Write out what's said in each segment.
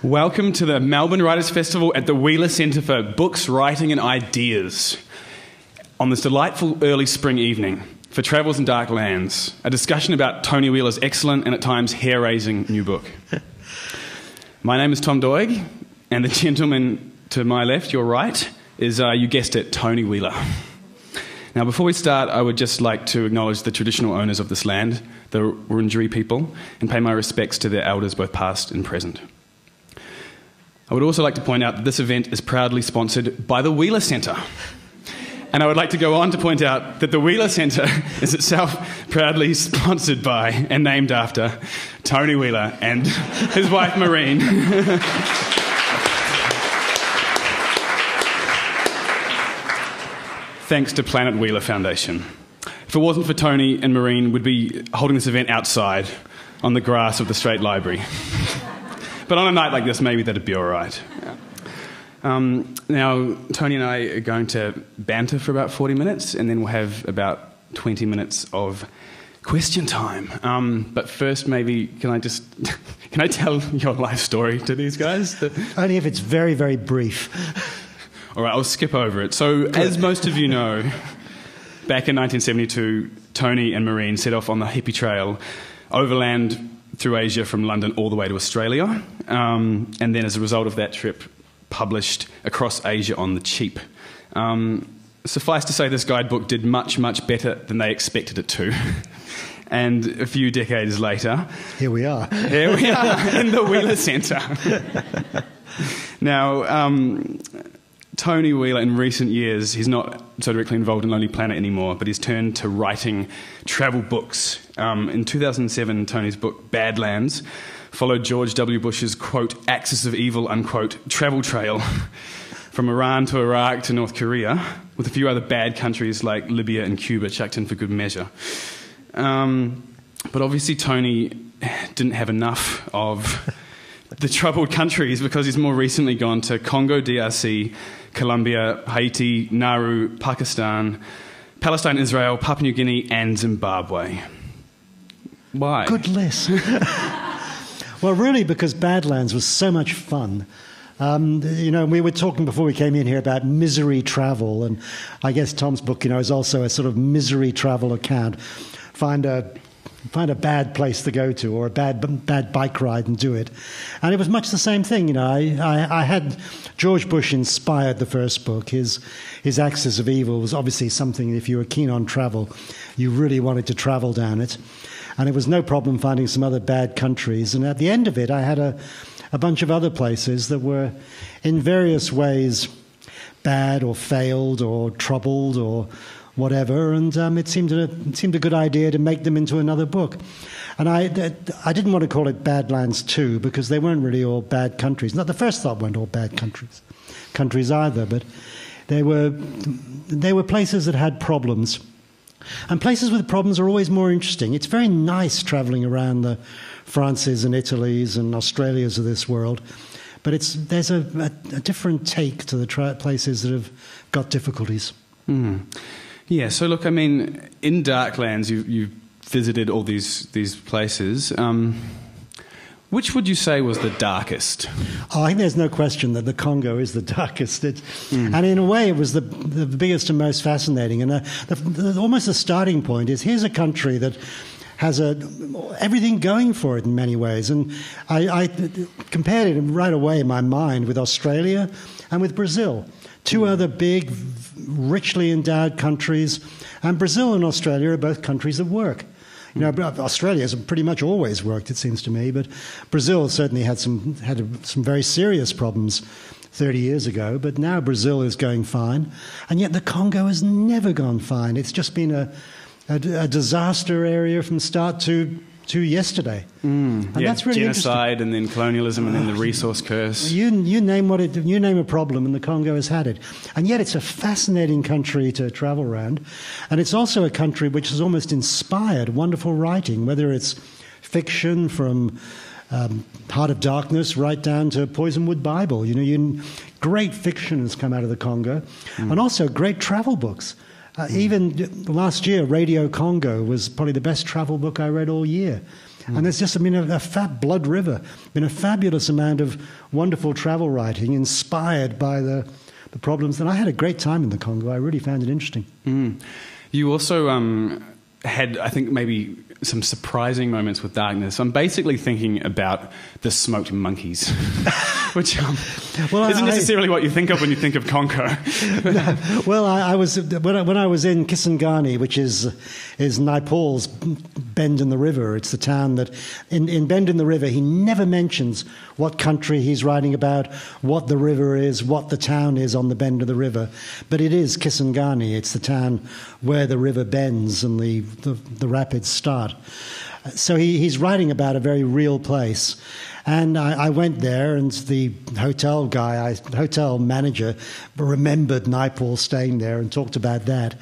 Welcome to the Melbourne Writers Festival at the Wheeler Centre for Books, Writing and Ideas. On this delightful early spring evening, for Travels in Dark Lands, a discussion about Tony Wheeler's excellent and at times hair-raising new book. My name is Tom Doig, and the gentleman to my left, your right, is, you guessed it, Tony Wheeler. Now, before we start, I would just like to acknowledge the traditional owners of this land, the Wurundjeri people, and pay my respects to their elders, both past and present. I would also like to point out that this event is proudly sponsored by the Wheeler Centre. And I would like to go on to point out that the Wheeler Centre is itself proudly sponsored by and named after Tony Wheeler and his wife Maureen. Thanks to Planet Wheeler Foundation. If it wasn't for Tony and Maureen, we'd be holding this event outside on the grass of the Strait Library. But on a night like this, maybe that'd be all right. Now, Tony and I are going to banter for about 40 minutes, and then we'll have about 20 minutes of question time. But first, maybe, can I tell your life story to these guys? Only if it's very, very brief. All right, I'll skip over it. So, as most of you know, back in 1972, Tony and Maureen set off on the hippie trail overland through Asia from London all the way to Australia, and then as a result of that trip, published across Asia on the cheap. Suffice to say, this guidebook did much, much better than they expected it to. And a few decades later... Here we are. Here we are, in the Wheeler Centre. Now, Tony Wheeler, in recent years, he's not so directly involved in Lonely Planet anymore, but he's turned to writing travel books. In 2007, Tony's book, Badlands, followed George W. Bush's, quote, axis of evil, unquote, travel trail from Iran to Iraq to North Korea, with a few other bad countries like Libya and Cuba chucked in for good measure. But obviously Tony didn't have enough of the troubled countries, because he's more recently gone to Congo DRC, Colombia, Haiti, Nauru, Pakistan, Palestine-Israel, Papua New Guinea and Zimbabwe. Why? Good list. Well, really because Badlands was so much fun. We were talking before we came in here about misery travel, and I guess Tom's book, is also a sort of misery travel account. Find a bad place to go to, or a bad bike ride, and do it. And it was much the same thing. I had George Bush inspired the first book. His Axis of Evil was obviously something, if you were keen on travel, you really wanted to travel down it. And it was no problem finding some other bad countries. And at the end of it, I had a bunch of other places that were in various ways bad or failed or troubled or whatever, and it seemed a good idea to make them into another book. And I didn't want to call it Badlands 2, because they weren't really all bad countries. Not the first thought weren't all bad countries either, but they were places that had problems. And places with problems are always more interesting. It's very nice travelling around the Frances and Italys and Australias of this world, but there's a different take to the places that have got difficulties. Mm. Yeah, so look, in Darklands, you've visited all these places. Which would you say was the darkest? Oh, I think there's no question that the Congo is the darkest. And in a way, it was the biggest and most fascinating. And almost the starting point is, here's a country that has everything going for it in many ways. And I compared it right away in my mind with Australia and with Brazil. Two other big, richly endowed countries. And Brazil and Australia are both countries that work. Australia's pretty much always worked, it seems to me, but Brazil certainly had some very serious problems 30 years ago, but now Brazil is going fine, and yet the Congo has never gone fine. It's just been a disaster area from start to yesterday. And that's really genocide, and then colonialism, and then the resource curse. You name a problem, and the Congo has had it. And yet it's a fascinating country to travel around, and it's also a country which has almost inspired wonderful writing, whether it's fiction from Heart of Darkness right down to Poisonwood Bible. Great fiction has come out of the Congo, and also great travel books. Even last year, Radio Congo was probably the best travel book I read all year. And there's just, a fat blood river, a fabulous amount of wonderful travel writing inspired by the problems. And I had a great time in the Congo. I really found it interesting. You also had, I think, maybe some surprising moments with darkness. I'm basically thinking about the smoked monkeys, which isn't necessarily what you think of when you think of Congo. Well, I was when I was in Kisangani, which is Naipaul's bend in the river. It's the town that in Bend in the River he never mentions what country he's writing about, what the river is, what the town is on the bend of the river. But it is Kisangani. It's the town where the river bends and the rapids start. So he's writing about a very real place. And I went there, and the hotel manager remembered Naipaul staying there and talked about that.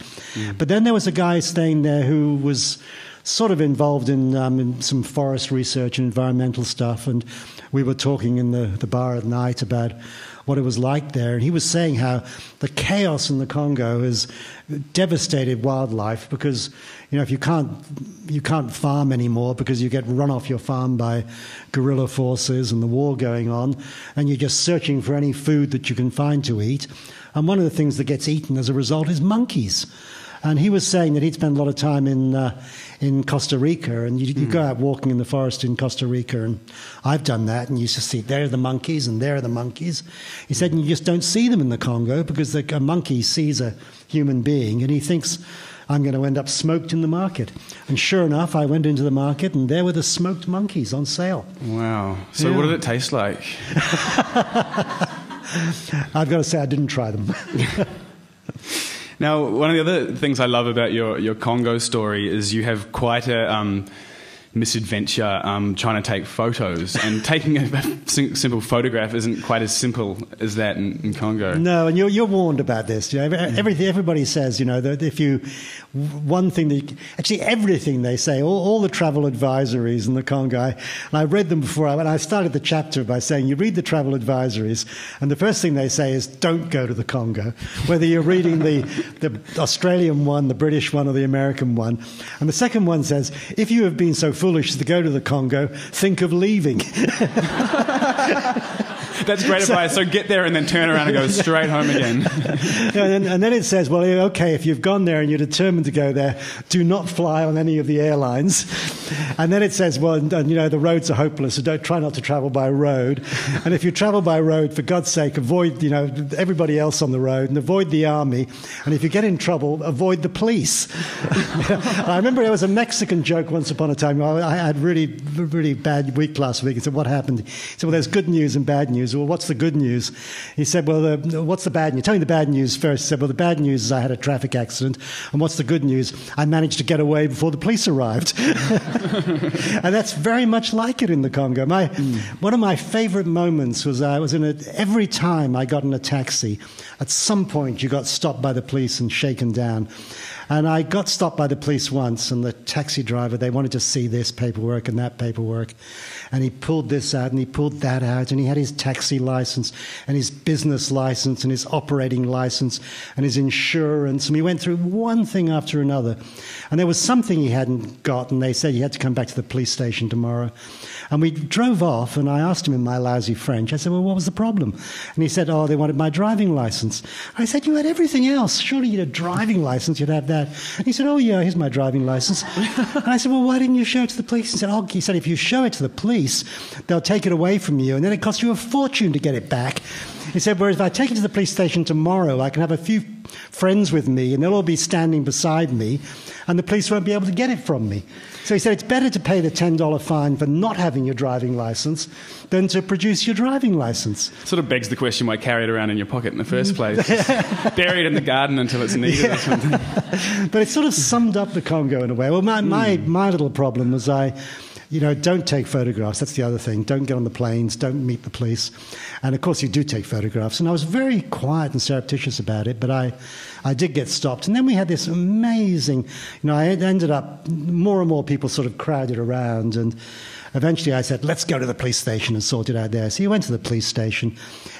But then there was a guy staying there who was sort of involved in some forest research and environmental stuff, and we were talking in the bar at night about what it was like there. And he was saying how the chaos in the Congo has devastated wildlife because, if you can't farm anymore because you get run off your farm by guerrilla forces and the war going on, and you're just searching for any food that you can find to eat. And one of the things that gets eaten as a result is monkeys. And he was saying that he'd spent a lot of time in Costa Rica, and you go out walking in the forest in Costa Rica, and I've done that, and you just see there are the monkeys and there are the monkeys. He said, and you just don't see them in the Congo because a monkey sees a human being and he thinks, I'm going to end up smoked in the market. And sure enough, I went into the market and there were the smoked monkeys on sale. Wow. So what did it taste like? I've got to say I didn't try them. Now, one of the other things I love about your Congo story is you have quite a misadventure trying to take photos, and taking a simple photograph isn't quite as simple as that in Congo. No, and you're warned about this. Everybody says, that if you everything they say, all the travel advisories in the Congo, and I read them before. I started the chapter by saying you read the travel advisories, and the first thing they say is don't go to the Congo, whether you're reading the Australian one, the British one, or the American one. And the second one says, if you have been so foolish to go to the Congo, think of leaving. That's great advice. So get there and then turn around and go straight home again. And then it says, well, okay, if you've gone there and you're determined to go there, do not fly on any of the airlines. And then it says, well, the roads are hopeless, so try not to travel by road. And if you travel by road, for God's sake, avoid everybody else on the road and avoid the army. And if you get in trouble, avoid the police. I remember there was a Mexican joke once upon a time. I had really, really bad week last week. He said, what happened? He said, well, there's good news and bad news. Well, what's the good news? He said, well, what's the bad news? Tell me the bad news first. He said, well, the bad news is I had a traffic accident. And what's the good news? I managed to get away before the police arrived. And that's very much like it in the Congo. One of my favorite moments was every time I got in a taxi, at some point you got stopped by the police and shaken down. And I got stopped by the police once, and the taxi driver, they wanted to see this paperwork and that paperwork. And he pulled this out and he pulled that out, and he had his taxi license and his business license and his operating license and his insurance. And we went through one thing after another. And there was something he hadn't got, and they said he had to come back to the police station tomorrow. And we drove off, and I asked him in my lousy French, I said, well, what was the problem? And he said, oh, they wanted my driving license. I said, you had everything else. Surely you had a driving license, you'd have that. And he said, oh, yeah, here's my driving license. And I said, well, why didn't you show it to the police? He said, if you show it to the police, they'll take it away from you, and then it costs you a fortune to get it back. He said, whereas if I take it to the police station tomorrow, I can have a few friends with me, and they'll all be standing beside me, and the police won't be able to get it from me. So he said, it's better to pay the $10 fine for not having your driving license than to produce your driving license. Sort of begs the question why carry it around in your pocket in the first place. Bury it in the garden until it's needed or something. But it sort of summed up the Congo in a way. Well, my little problem was don't take photographs. That's the other thing. Don't get on the planes. Don't meet the police. And, of course, you do take photographs. And I was very quiet and surreptitious about it, but I did get stopped. And then we had this amazing, I ended up, more and more people sort of crowded around. And eventually I said, let's go to the police station and sort it out there. So you went to the police station.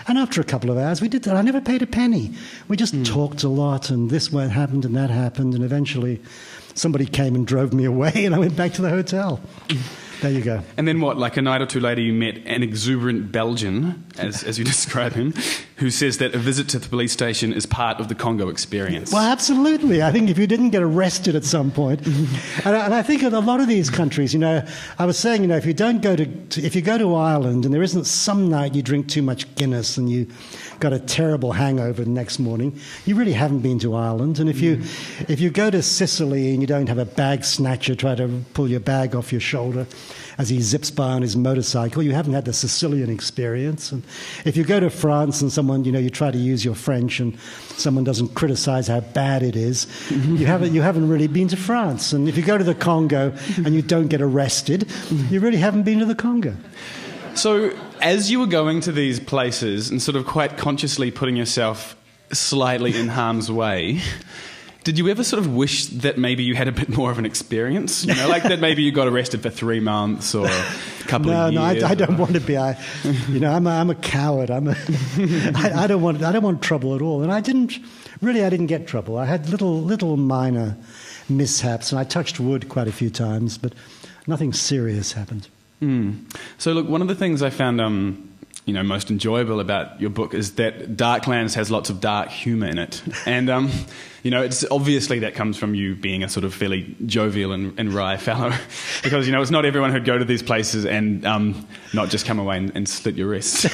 And after a couple of hours, we did that. I never paid a penny. We just talked a lot, and this happened and that happened. And eventually somebody came and drove me away, and I went back to the hotel. There you go. And then what, like a night or two later, you met an exuberant Belgian, as you describe him, who says that a visit to the police station is part of the Congo experience. Well, absolutely. I think if you didn't get arrested at some point, and I think in a lot of these countries, I was saying, if you go to Ireland and there isn't some night you drink too much Guinness and you got a terrible hangover the next morning, you really haven't been to Ireland. And if you go to Sicily and you don't have a bag snatcher try to pull your bag off your shoulder as he zips by on his motorcycle, you haven't had the Sicilian experience. And if you go to France and someone, you try to use your French and someone doesn't criticize how bad it is, you haven't really been to France. And if you go to the Congo and you don't get arrested, you really haven't been to the Congo. So as you were going to these places and sort of quite consciously putting yourself slightly in harm's way, did you ever sort of wish that maybe you had a bit more of an experience? Like that maybe you got arrested for 3 months or a couple of years? No, I don't want to be. I'm a coward. I don't want trouble at all. And I didn't get trouble. I had little minor mishaps, and I touched wood quite a few times, but nothing serious happened. So look, one of the things I found most enjoyable about your book is that Darklands has lots of dark humour in it. And, it's obviously that comes from you being a sort of fairly jovial and wry fellow. Because, it's not everyone who'd go to these places and not just come away and slit your wrists.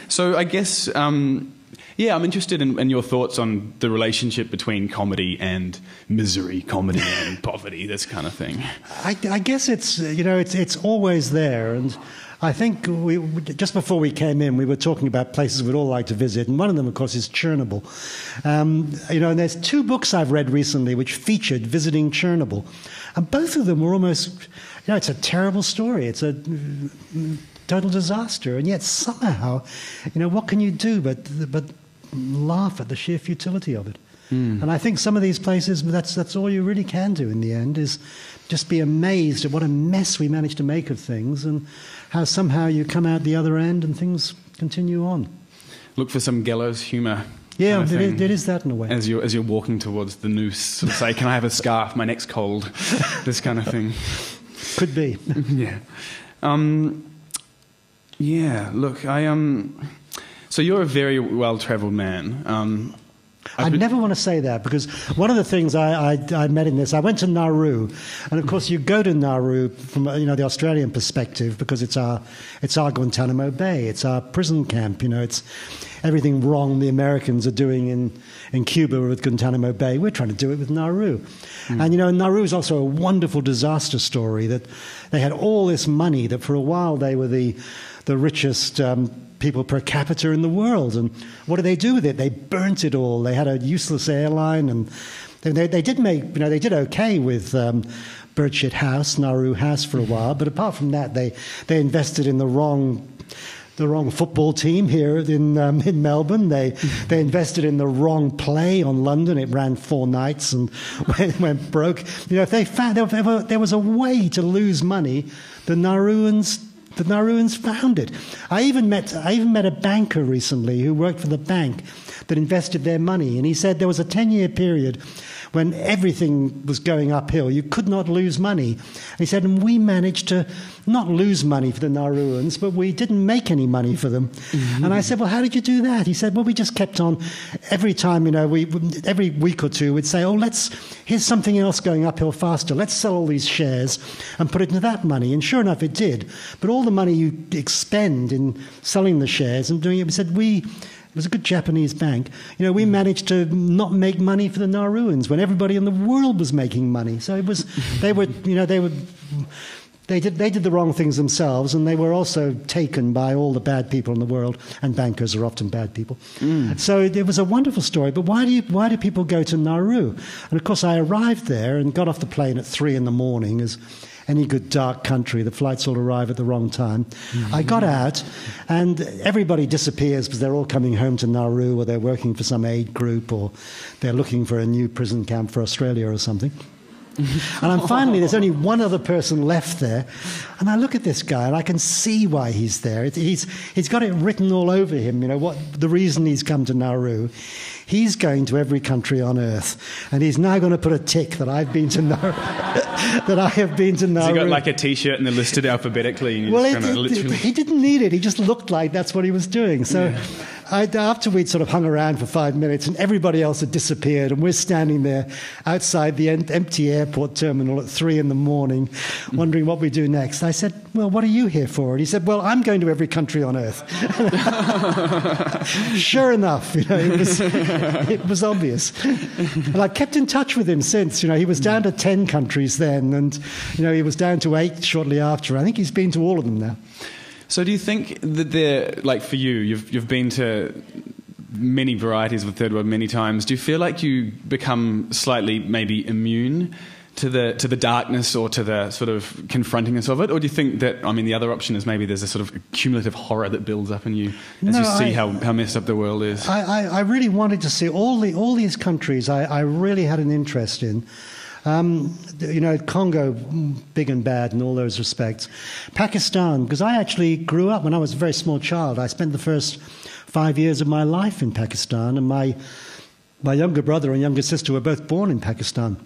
So I guess, I'm interested in your thoughts on the relationship between comedy and misery, comedy and poverty, this kind of thing. I guess it's always there. And I think just before we came in, we were talking about places we'd all like to visit, and one of them, of course, is Chernobyl. And there's 2 books I've read recently which featured visiting Chernobyl, and both of them were almost, it's a terrible story. It's a total disaster, and yet somehow, what can you do but laugh at the sheer futility of it? And I think some of these places, that's all you really can do in the end, is just be amazed at what a mess we managed to make of things and how somehow you come out the other end and things continue on. Look for some gallows humour. Yeah, it is that in a way. As you're walking towards the noose, sort of say, can I have a scarf? My neck's cold. This kind of thing. Could be. Yeah. Look, so you're a very well-travelled man. I never want to say that, because one of the things I met in this, I went to Nauru, and of course you go to Nauru from the Australian perspective because it's our Guantanamo Bay, it's our prison camp. It's everything wrong the Americans are doing in Cuba with Guantanamo Bay. We're trying to do it with Nauru, and Nauru is also a wonderful disaster story that they had all this money that for a while they were the richest people per capita in the world. And what did they do with it? They burnt it all. They had a useless airline, and they did make, they did okay with Birdshit House, Nauru House for a while, but apart from that, they invested in the wrong football team here in Melbourne. They invested in the wrong play on London. It ran 4 nights and went broke. If they found there was a way to lose money, the Nauruans found it. I even met a banker recently who worked for the bank that invested their money, and he said there was a 10-year period when everything was going uphill. You could not lose money. And he said, and we managed to not lose money for the Nauruans, but we didn't make any money for them. Mm-hmm. And I said, well, how did you do that? He said, well, we just kept on. Every time, every week or two, we'd say, here's something else going uphill faster. Let's sell all these shares and put it into that money. And sure enough, it did. But all the money you expend in selling the shares and doing it, we said, it was a good Japanese bank. We managed to not make money for the Nauruans when everybody in the world was making money. So it was, they did the wrong things themselves, and they were also taken by all the bad people in the world, and bankers are often bad people. So it was a wonderful story. But why do people go to Nauru? And of course, I arrived there and got off the plane at 3 a.m, as any good dark country, the flights all arrive at the wrong time. Mm-hmm. I got out, and everybody disappears because they're all coming home to Nauru, or they're working for some aid group, or they're looking for a new prison camp for Australia or something. And there's only one other person left there. And I look at this guy and I can see why he's there. He's got it written all over him, what the reason he's come to Nauru. He's going to every country on earth, and he's now going to put a tick that I've been to Nauru. That I have been to Nauru. So you got like a T-shirt and they're listed alphabetically. And he didn't need it. He just looked like that's what he was doing. So after we'd sort of hung around for 5 minutes and everybody else had disappeared, and we're standing there outside the empty airport terminal at 3 a.m, wondering what we do next, I said, "Well, what are you here for?" And he said, "Well, I'm going to every country on earth." Sure enough, it was obvious. And I've kept in touch with him since. He was down to 10 countries then, and he was down to 8 shortly after. I think he's been to all of them now. So do you think that like for you, you've been to many varieties of the Third World many times. Do you feel like you become slightly maybe immune to the darkness or to the sort of confrontingness of it? Or do you think that, the other option is maybe there's a sort of cumulative horror that builds up in you as you see how messed up the world is? I really wanted to see all these countries I really had an interest in. Congo, big and bad in all those respects. Pakistan, because I actually grew up when I was a very small child. I spent the first 5 years of my life in Pakistan, and my younger brother and younger sister were both born in Pakistan.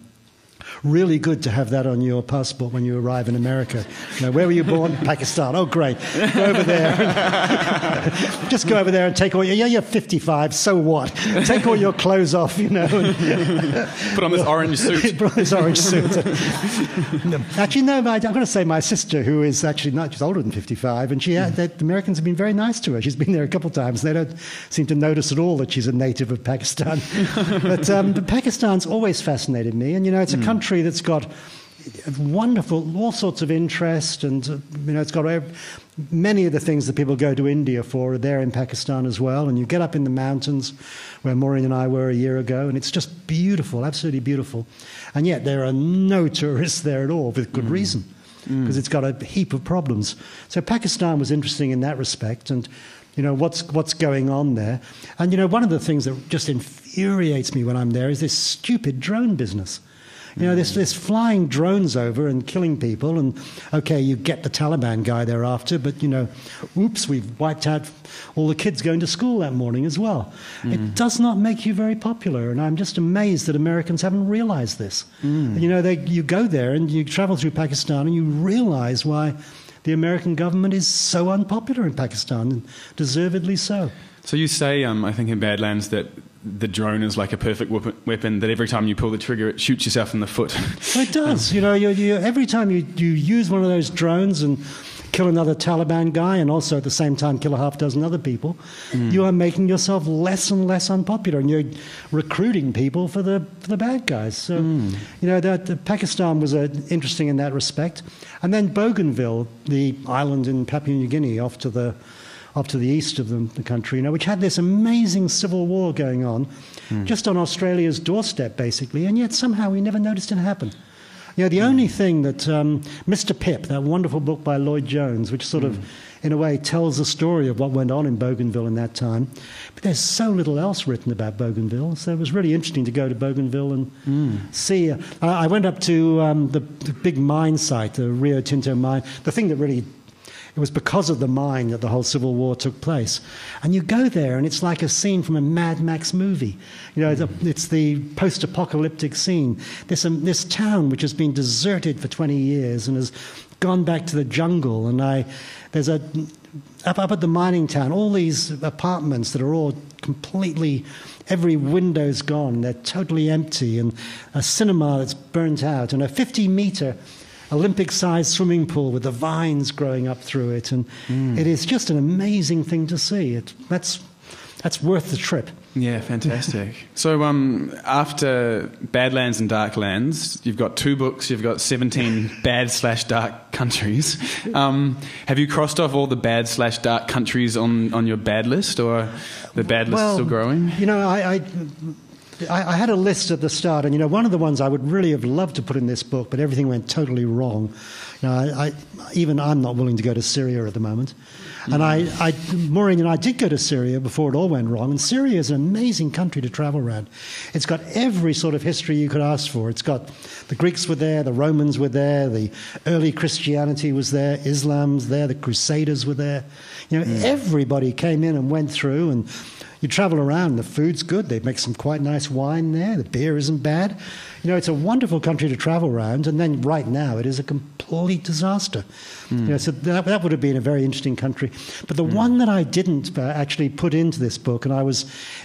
Really good to have that on your passport when you arrive in America. Where were you born? Pakistan. Oh, great. Go over there. Just go over there and take all your... Yeah, you're 55, so what? Take all your clothes off, Put on this orange suit. Put on this orange suit. Actually, no, I've got to say my sister, who is actually she's older than 55, and the Americans have been very nice to her. She's been there a couple of times. They don't seem to notice at all that she's a native of Pakistan. But Pakistan's always fascinated me, and, it's a country that's got wonderful, all sorts of interest, and it's got many of the things that people go to India for are there in Pakistan as well. And you get up in the mountains where Maureen and I were a year ago, and it's just beautiful, absolutely beautiful. And yet there are no tourists there at all, with good reason, because it's got a heap of problems. So Pakistan was interesting in that respect, and what's going on there. And one of the things that just infuriates me when I'm there is this stupid drone business. This flying drones over and killing people, and okay, you get the Taliban guy thereafter, but oops, we've wiped out all the kids going to school that morning as well. It does not make you very popular, and I'm just amazed that Americans haven't realized this. You go there and you travel through Pakistan and you realize why the American government is so unpopular in Pakistan, and deservedly so. So you say, I think in Badlands, that the drone is like a perfect weapon, that every time you pull the trigger, it shoots yourself in the foot. Well, it does. Every time you use one of those drones and kill another Taliban guy, and also at the same time kill a half dozen other people, you are making yourself less and less unpopular, and you're recruiting people for the bad guys. So, Pakistan was interesting in that respect. And then Bougainville, the island in Papua New Guinea off to the east of the country, which had this amazing civil war going on just on Australia's doorstep, basically, and yet somehow we never noticed it happen. The only thing that Mr. Pip, that wonderful book by Lloyd Jones, which sort of, in a way, tells the story of what went on in Bougainville in that time, but there's so little else written about Bougainville, so it was really interesting to go to Bougainville and see. I went up to the big mine site, the Rio Tinto mine, the thing that really... It was because of the mine that the whole Civil War took place. And you go there, and it's like a scene from a Mad Max movie. It's the post-apocalyptic scene. This town, which has been deserted for 20 years and has gone back to the jungle. And there's up at the mining town, all these apartments that are all completely... Every window's gone. They're totally empty. And a cinema that's burnt out. And a 50-metre... Olympic-sized swimming pool with the vines growing up through it, and it is just an amazing thing to see. That's worth the trip. Yeah, fantastic. So after Badlands and Darklands, you've got 2 books, you've got 17 bad/dark countries. Have you crossed off all the bad/dark countries on your bad list, or the bad list still growing? I had a list at the start, and one of the ones I would really have loved to put in this book, but everything went totally wrong. Even I'm not willing to go to Syria at the moment. And Maureen and I did go to Syria before it all went wrong. And Syria is an amazing country to travel around. It's got every sort of history you could ask for. It's got the Greeks were there, the Romans were there, the early Christianity was there, Islam's there, the Crusaders were there. Everybody came in and went through, and you travel around, the food's good. They make some quite nice wine there. The beer isn't bad. It's a wonderful country to travel around, and then right now it is a complete disaster. So that would have been a very interesting country. But the one that I didn't actually put into this book, and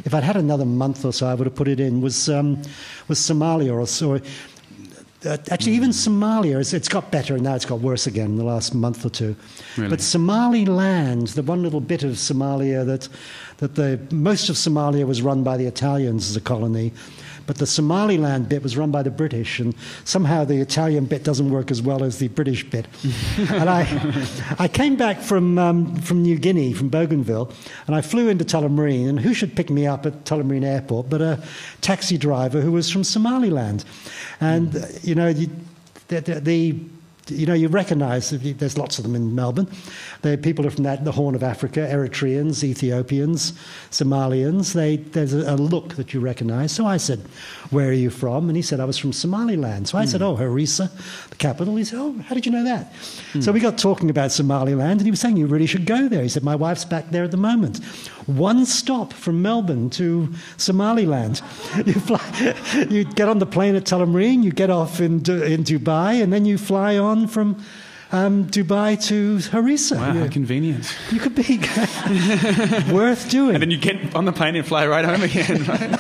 if I'd had another month or so, I would have put it in, was Somalia. Actually, even Somalia, it's got better, and now it's got worse again in the last month or two. Really? But Somaliland, the one little bit of Somalia most of Somalia was run by the Italians as a colony, but the Somaliland bit was run by the British, and somehow the Italian bit doesn't work as well as the British bit. And I came back from New Guinea, from Bougainville, and I flew into Tullamarine, and who should pick me up at Tullamarine Airport but a taxi driver who was from Somaliland. And, you recognise, there's lots of them in Melbourne. People are from the Horn of Africa, Eritreans, Ethiopians, Somalians. There's a look that you recognise. So I said, where are you from? And he said, I was from Somaliland. So I said, Hargeisa, the capital. He said, how did you know that? So we got talking about Somaliland, and he was saying, you really should go there. He said, my wife's back there at the moment. One stop from Melbourne to Somaliland. You get on the plane at Tullamarine, you get off in Dubai, and then you fly on from Dubai to Hargeisa. Wow, how convenient. You could be worth doing. And then you get on the plane and fly right home again, right?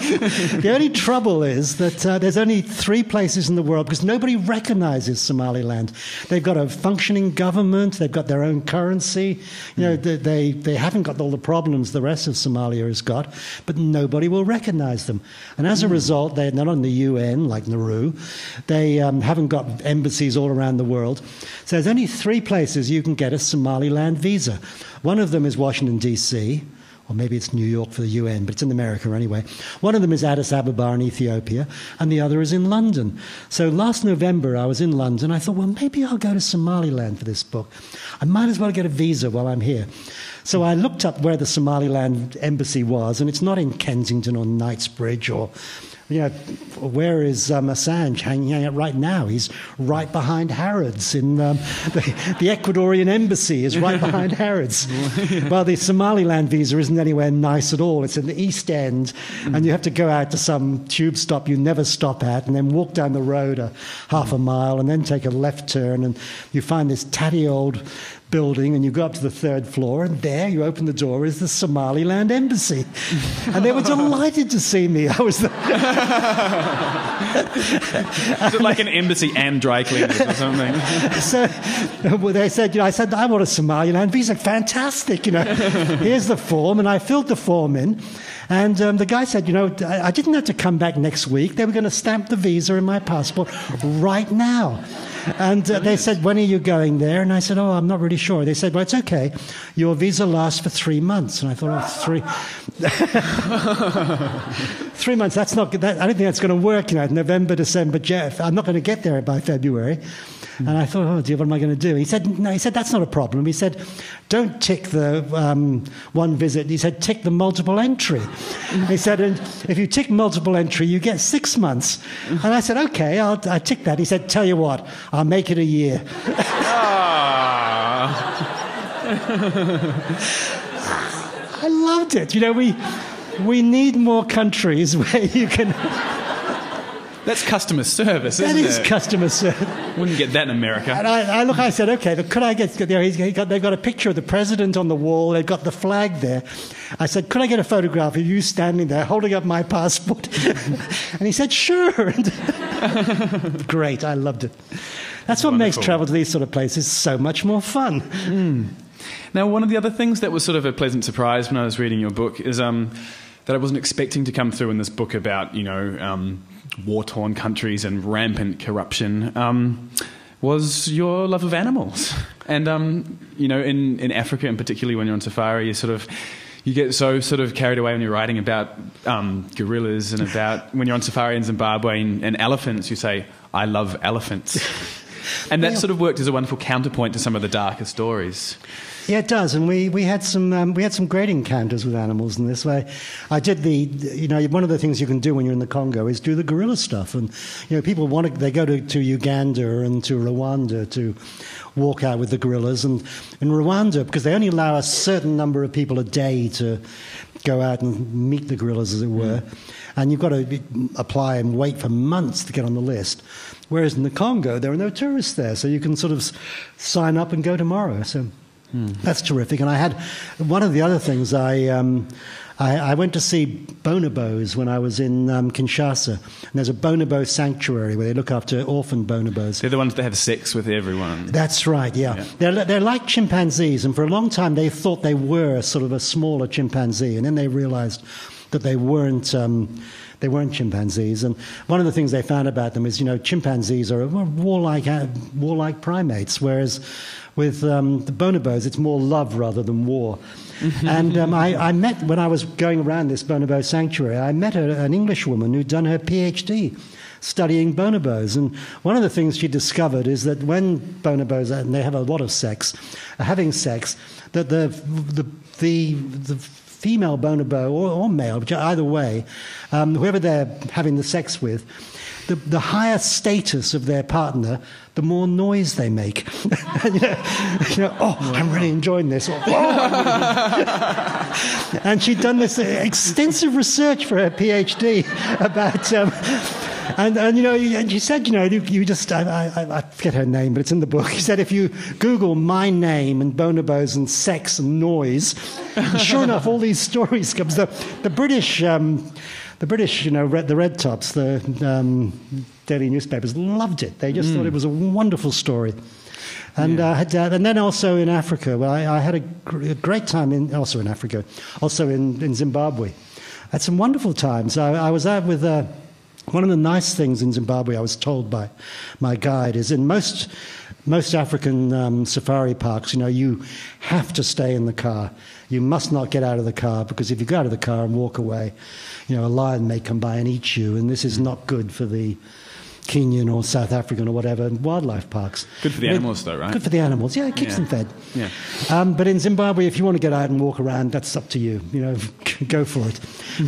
The only trouble is that there's only 3 places in the world, because nobody recognises Somaliland. They've got a functioning government, they've got their own currency, they haven't got all the problems the rest of Somalia has got, but nobody will recognise them. And as a result, they're not on the UN, like Nauru. They haven't got embassies all around the world. So there's only 3 places you can get a Somaliland visa. One of them is Washington, D.C., or maybe it's New York for the UN, but it's in America anyway. One of them is Addis Ababa in Ethiopia, and the other is in London. So last November, I was in London. I thought, well, maybe I'll go to Somaliland for this book. I might as well get a visa while I'm here. So I looked up where the Somaliland embassy was, and it's not in Kensington or Knightsbridge or... where is Assange hanging out right now? He's right behind Harrods. The Ecuadorian embassy is right behind Harrods. Well, the Somaliland visa isn't anywhere nice at all. It's in the East End, and you have to go out to some tube stop you never stop at, and then walk down the road half a mile, and then take a left turn, and you find this tatty old building, and you go up to the 3rd floor, and there you open the door is the Somaliland embassy, and they were delighted to see me. I was Is it like an embassy and dry cleaners or something? So they said, I said, I want a Somaliland visa. Fantastic, here's the form, and I filled the form in. And the guy said, I didn't have to come back next week. They were going to stamp the visa in my passport right now. And they said, when are you going there? And I said, I'm not really sure. They said, well, it's okay. Your visa lasts for 3 months. And I thought, 3 months, that's not good. I don't think that's going to work, November, December, I'm not going to get there by February. And I thought, oh, dear, what am I going to do? He said, that's not a problem. He said, don't tick the one visit. He said, tick the multiple entry. He said, and if you tick multiple entry, you get 6 months. And I said, okay, I'll tick that. He said, tell you what, I'll make it a year. I loved it. We need more countries where you can... That's customer service, isn't it? That is customer service. Wouldn't get that in America. And I said, okay, but could I get... they've got a picture of the president on the wall. They've got the flag there. I said, could I get a photograph of you standing there holding up my passport? And he said, sure. Great, I loved it. That's what makes travel to these sort of places so much more fun. Now, one of the other things that was sort of a pleasant surprise when I was reading your book is that I wasn't expecting to come through in this book about, war-torn countries and rampant corruption, was your love of animals. And, in Africa, and particularly when you're on safari, You get so sort of carried away when you're writing about gorillas and about when you're on safari in Zimbabwe and elephants, you say, I love elephants. And that sort of worked as a wonderful counterpoint to some of the darker stories. Yeah, it does, and we had some great encounters with animals in this way. I did one of the things you can do when you're in the Congo is do the gorilla stuff, and people they go to Uganda and to Rwanda to walk out with the gorillas, and in Rwanda, because they only allow a certain number of people a day to go out and meet the gorillas, as it were, and you've got to apply and wait for months to get on the list. Whereas in the Congo, there are no tourists there, so you can sort of sign up and go tomorrow. So. That's terrific. And I had one of the other things. I went to see bonobos when I was in Kinshasa. And there's a bonobo sanctuary where they look after orphan bonobos. They're the ones that have sex with everyone. That's right. Yeah. They're like chimpanzees, and for a long time they thought they were sort of a smaller chimpanzee, and then they realized that they weren't. They weren't chimpanzees, and one of the things they found about them is, chimpanzees are warlike primates, whereas with the bonobos, it's more love rather than war. And I met, when I was going around this bonobo sanctuary, I met an English woman who'd done her PhD studying bonobos, and one of the things she discovered is that when bonobos, and they have a lot of sex, are having sex, that the female bonobo or male, either way, whoever they're having the sex with, the higher status of their partner, the more noise they make. I'm really enjoying this. And she'd done this extensive research for her PhD about. And she said, you just, I forget her name, but it's in the book. She said, if you Google my name and bonobos and sex and noise, sure enough, all these stories come. The British, the Red Tops, the daily newspapers loved it. They just thought it was a wonderful story. And and then also in Africa, I had a great time also in Africa, also in Zimbabwe. I had some wonderful times. I was out with. One of the nice things in Zimbabwe, I was told by my guide, is in most African safari parks, you have to stay in the car. You must not get out of the car, because if you go out of the car and walk away, a lion may come by and eat you, and this is not good for the Kenyan or South African or whatever wildlife parks. Good for the animals, though, right? Good for the animals, yeah, it keeps them fed. Yeah. But in Zimbabwe, if you want to get out and walk around, that's up to you. Go for it.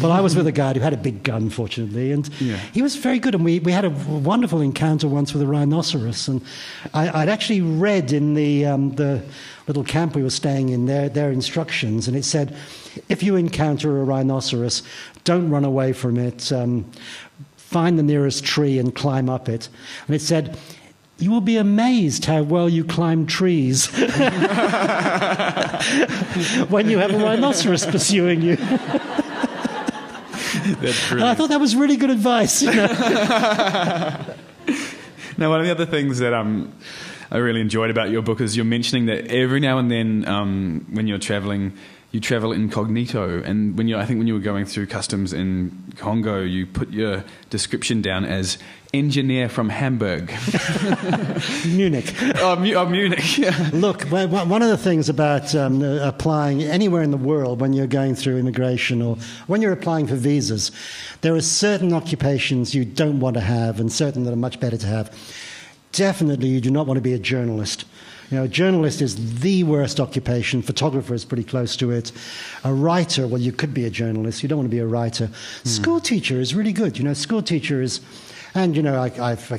Well, I was with a guide who had a big gun, fortunately, and he was very good. And we had a wonderful encounter once with a rhinoceros. And I'd actually read in the little camp we were staying in their instructions, and it said, if you encounter a rhinoceros, don't run away from it. Find the nearest tree and climb up it. And it said, you will be amazed how well you climb trees when you have a rhinoceros pursuing you. That's and I thought that was really good advice. Now, one of the other things that I really enjoyed about your book is you're mentioning that every now and then when you're travelling, you travel incognito, and I think when you were going through customs in Congo, you put your description down as engineer from Hamburg. Munich. Munich. Yeah. Look, one of the things about applying anywhere in the world when you're going through immigration or when you're applying for visas, there are certain occupations you don't want to have and certain that are much better to have. Definitely, you do not want to be a journalist. A journalist is the worst occupation. Photographer is pretty close to it. A writer, well, you could be a journalist. You don't want to be a writer. School teacher is really good. School teacher is... And, I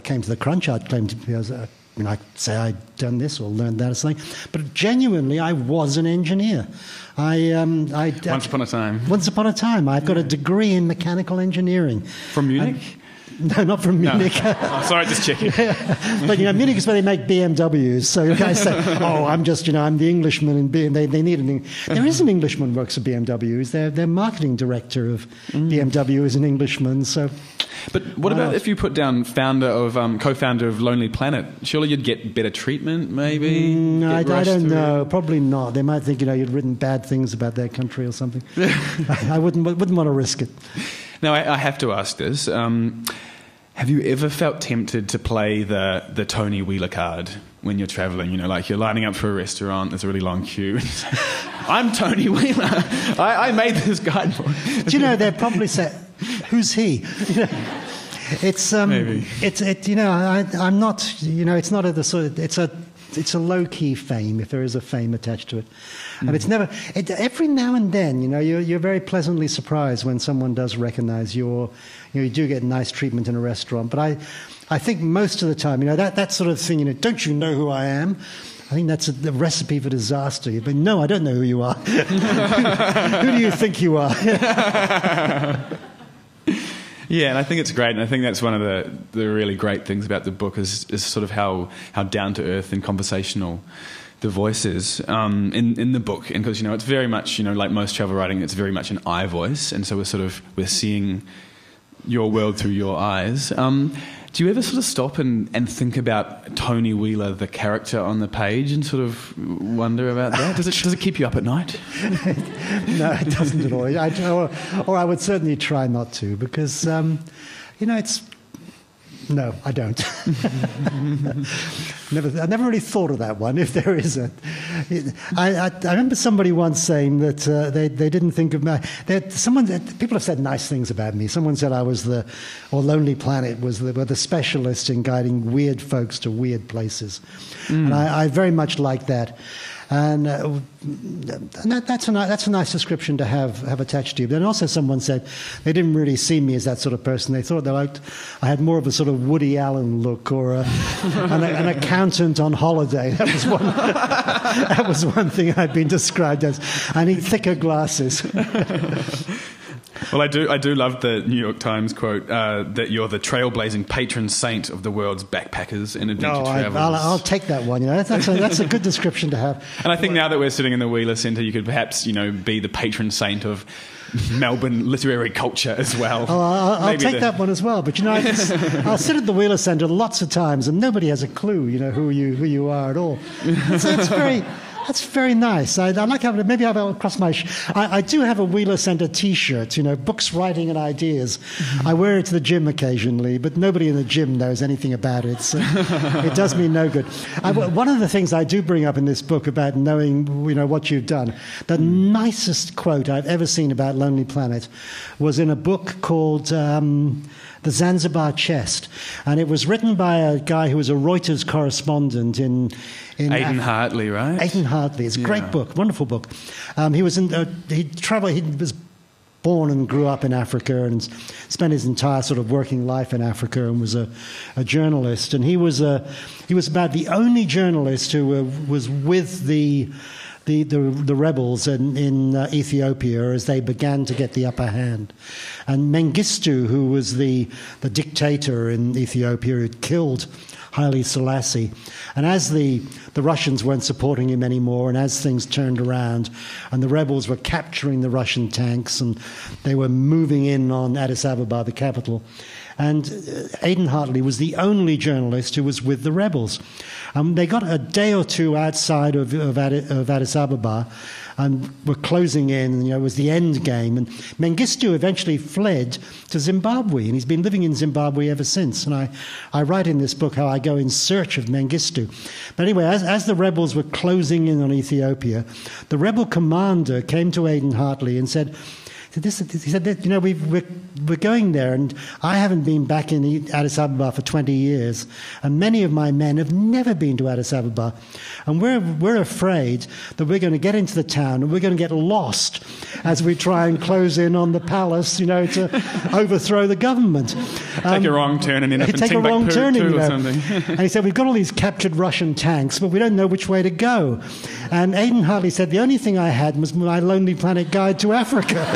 came to the crunch, I'd claim to be... I'd say I'd done this or learned that or something. But genuinely, I was an engineer. Once upon a time. Once upon a time. I've got a degree in mechanical engineering. From Munich? No, not from Munich. Oh, sorry, just checking. But Munich is where they make BMWs. So you guys say, I'm the Englishman, and they need an. There is an Englishman who works at BMWs. Their marketing director of BMW is an Englishman. So. But what about if you put down co-founder of Lonely Planet? Surely you'd get better treatment, maybe. I don't know. Probably not. They might think you'd written bad things about their country or something. I wouldn't want to risk it. Now I have to ask this. Have you ever felt tempted to play the Tony Wheeler card? when you're travelling. You know, like you're lining up for a restaurant, there's a really long queue. I'm Tony Wheeler. I made this guidebook. Do you know, they'd probably say, who's he? You know, it's Maybe. You know, I'm not, you know, it's not a the sort of, it's a low-key fame, if there is a fame attached to it. And it's never, every now and then, you know, you're very pleasantly surprised when someone does recognize you do get nice treatment in a restaurant. But I think most of the time, you know, that sort of thing, you know, don't you know who I am? I think that's a recipe for disaster. But no, I don't know who you are. Who do you think you are? Yeah, and I think it's great, and I think that's one of the really great things about the book is sort of how down to earth and conversational the voice is in the book, and because, you know, it's very much, you know, like most travel writing, it's very much an I voice, and so we're seeing your world through your eyes. Do you ever sort of stop and think about Tony Wheeler, the character on the page, and sort of wonder about that? Does it keep you up at night? No, it doesn't at all. Or I would certainly try not to, because, you know, no, I don't. I never really thought of that one, if there is a... I remember somebody once saying that they didn't think of me... People have said nice things about me. Someone said I was Lonely Planet were the specialist in guiding weird folks to weird places. And I very much like that. And that's a nice description to have attached to you. But then also someone said they didn't really see me as that sort of person. They thought I had more of a sort of Woody Allen look, or an accountant on holiday. That was one thing I'd been described as. I need thicker glasses. Well, I do love the New York Times quote that you're the trailblazing patron saint of the world's backpackers and adventure travelers. I'll take that one. You know, that's a good description to have. And I think now that we're sitting in the Wheeler Centre, you could perhaps, you know, be the patron saint of Melbourne literary culture as well. Oh, I'll take that one as well. But, you know, I'll sit at the Wheeler Centre lots of times, and nobody has a clue, you know, who you are at all. That's very nice. I like how maybe I've across my... I do have a Wheeler Centre T-shirt, you know, books, writing and ideas. I wear it to the gym occasionally, but nobody in the gym knows anything about it. So it does me no good. One of the things I do bring up in this book about knowing, you know, what you've done, the nicest quote I've ever seen about Lonely Planet was in a book called... The Zanzibar Chest, and it was written by a guy who was a Reuters correspondent in Aidan Hartley, right? Aidan Hartley. It's a great book, wonderful book. He was born and grew up in Africa and spent his entire sort of working life in Africa, and was a journalist. And he was about the only journalist who was with the rebels in Ethiopia as they began to get the upper hand. And Mengistu, who was the dictator in Ethiopia, who killed Haile Selassie. And as the Russians weren't supporting him anymore, and as things turned around, and the rebels were capturing the Russian tanks, and they were moving in on Addis Ababa, the capital, and Aidan Hartley was the only journalist who was with the rebels. They got a day or two outside of Addis Ababa and were closing in, and, you know, it was the end game. And Mengistu eventually fled to Zimbabwe, and he's been living in Zimbabwe ever since. And I write in this book how I go in search of Mengistu. But anyway, as the rebels were closing in on Ethiopia, the rebel commander came to Aidan Hartley and said, he said, you know, we're going there, and I haven't been back in Addis Ababa for 20 years, and many of my men have never been to Addis Ababa, and we're afraid that we're going to get into the town and we're going to get lost as we try and close in on the palace, you know, to overthrow the government. Take a wrong turn and end up in Timbuktu or something. And he said, we've got all these captured Russian tanks, but we don't know which way to go. And Aidan Hartley said, the only thing I had was my Lonely Planet Guide to Africa.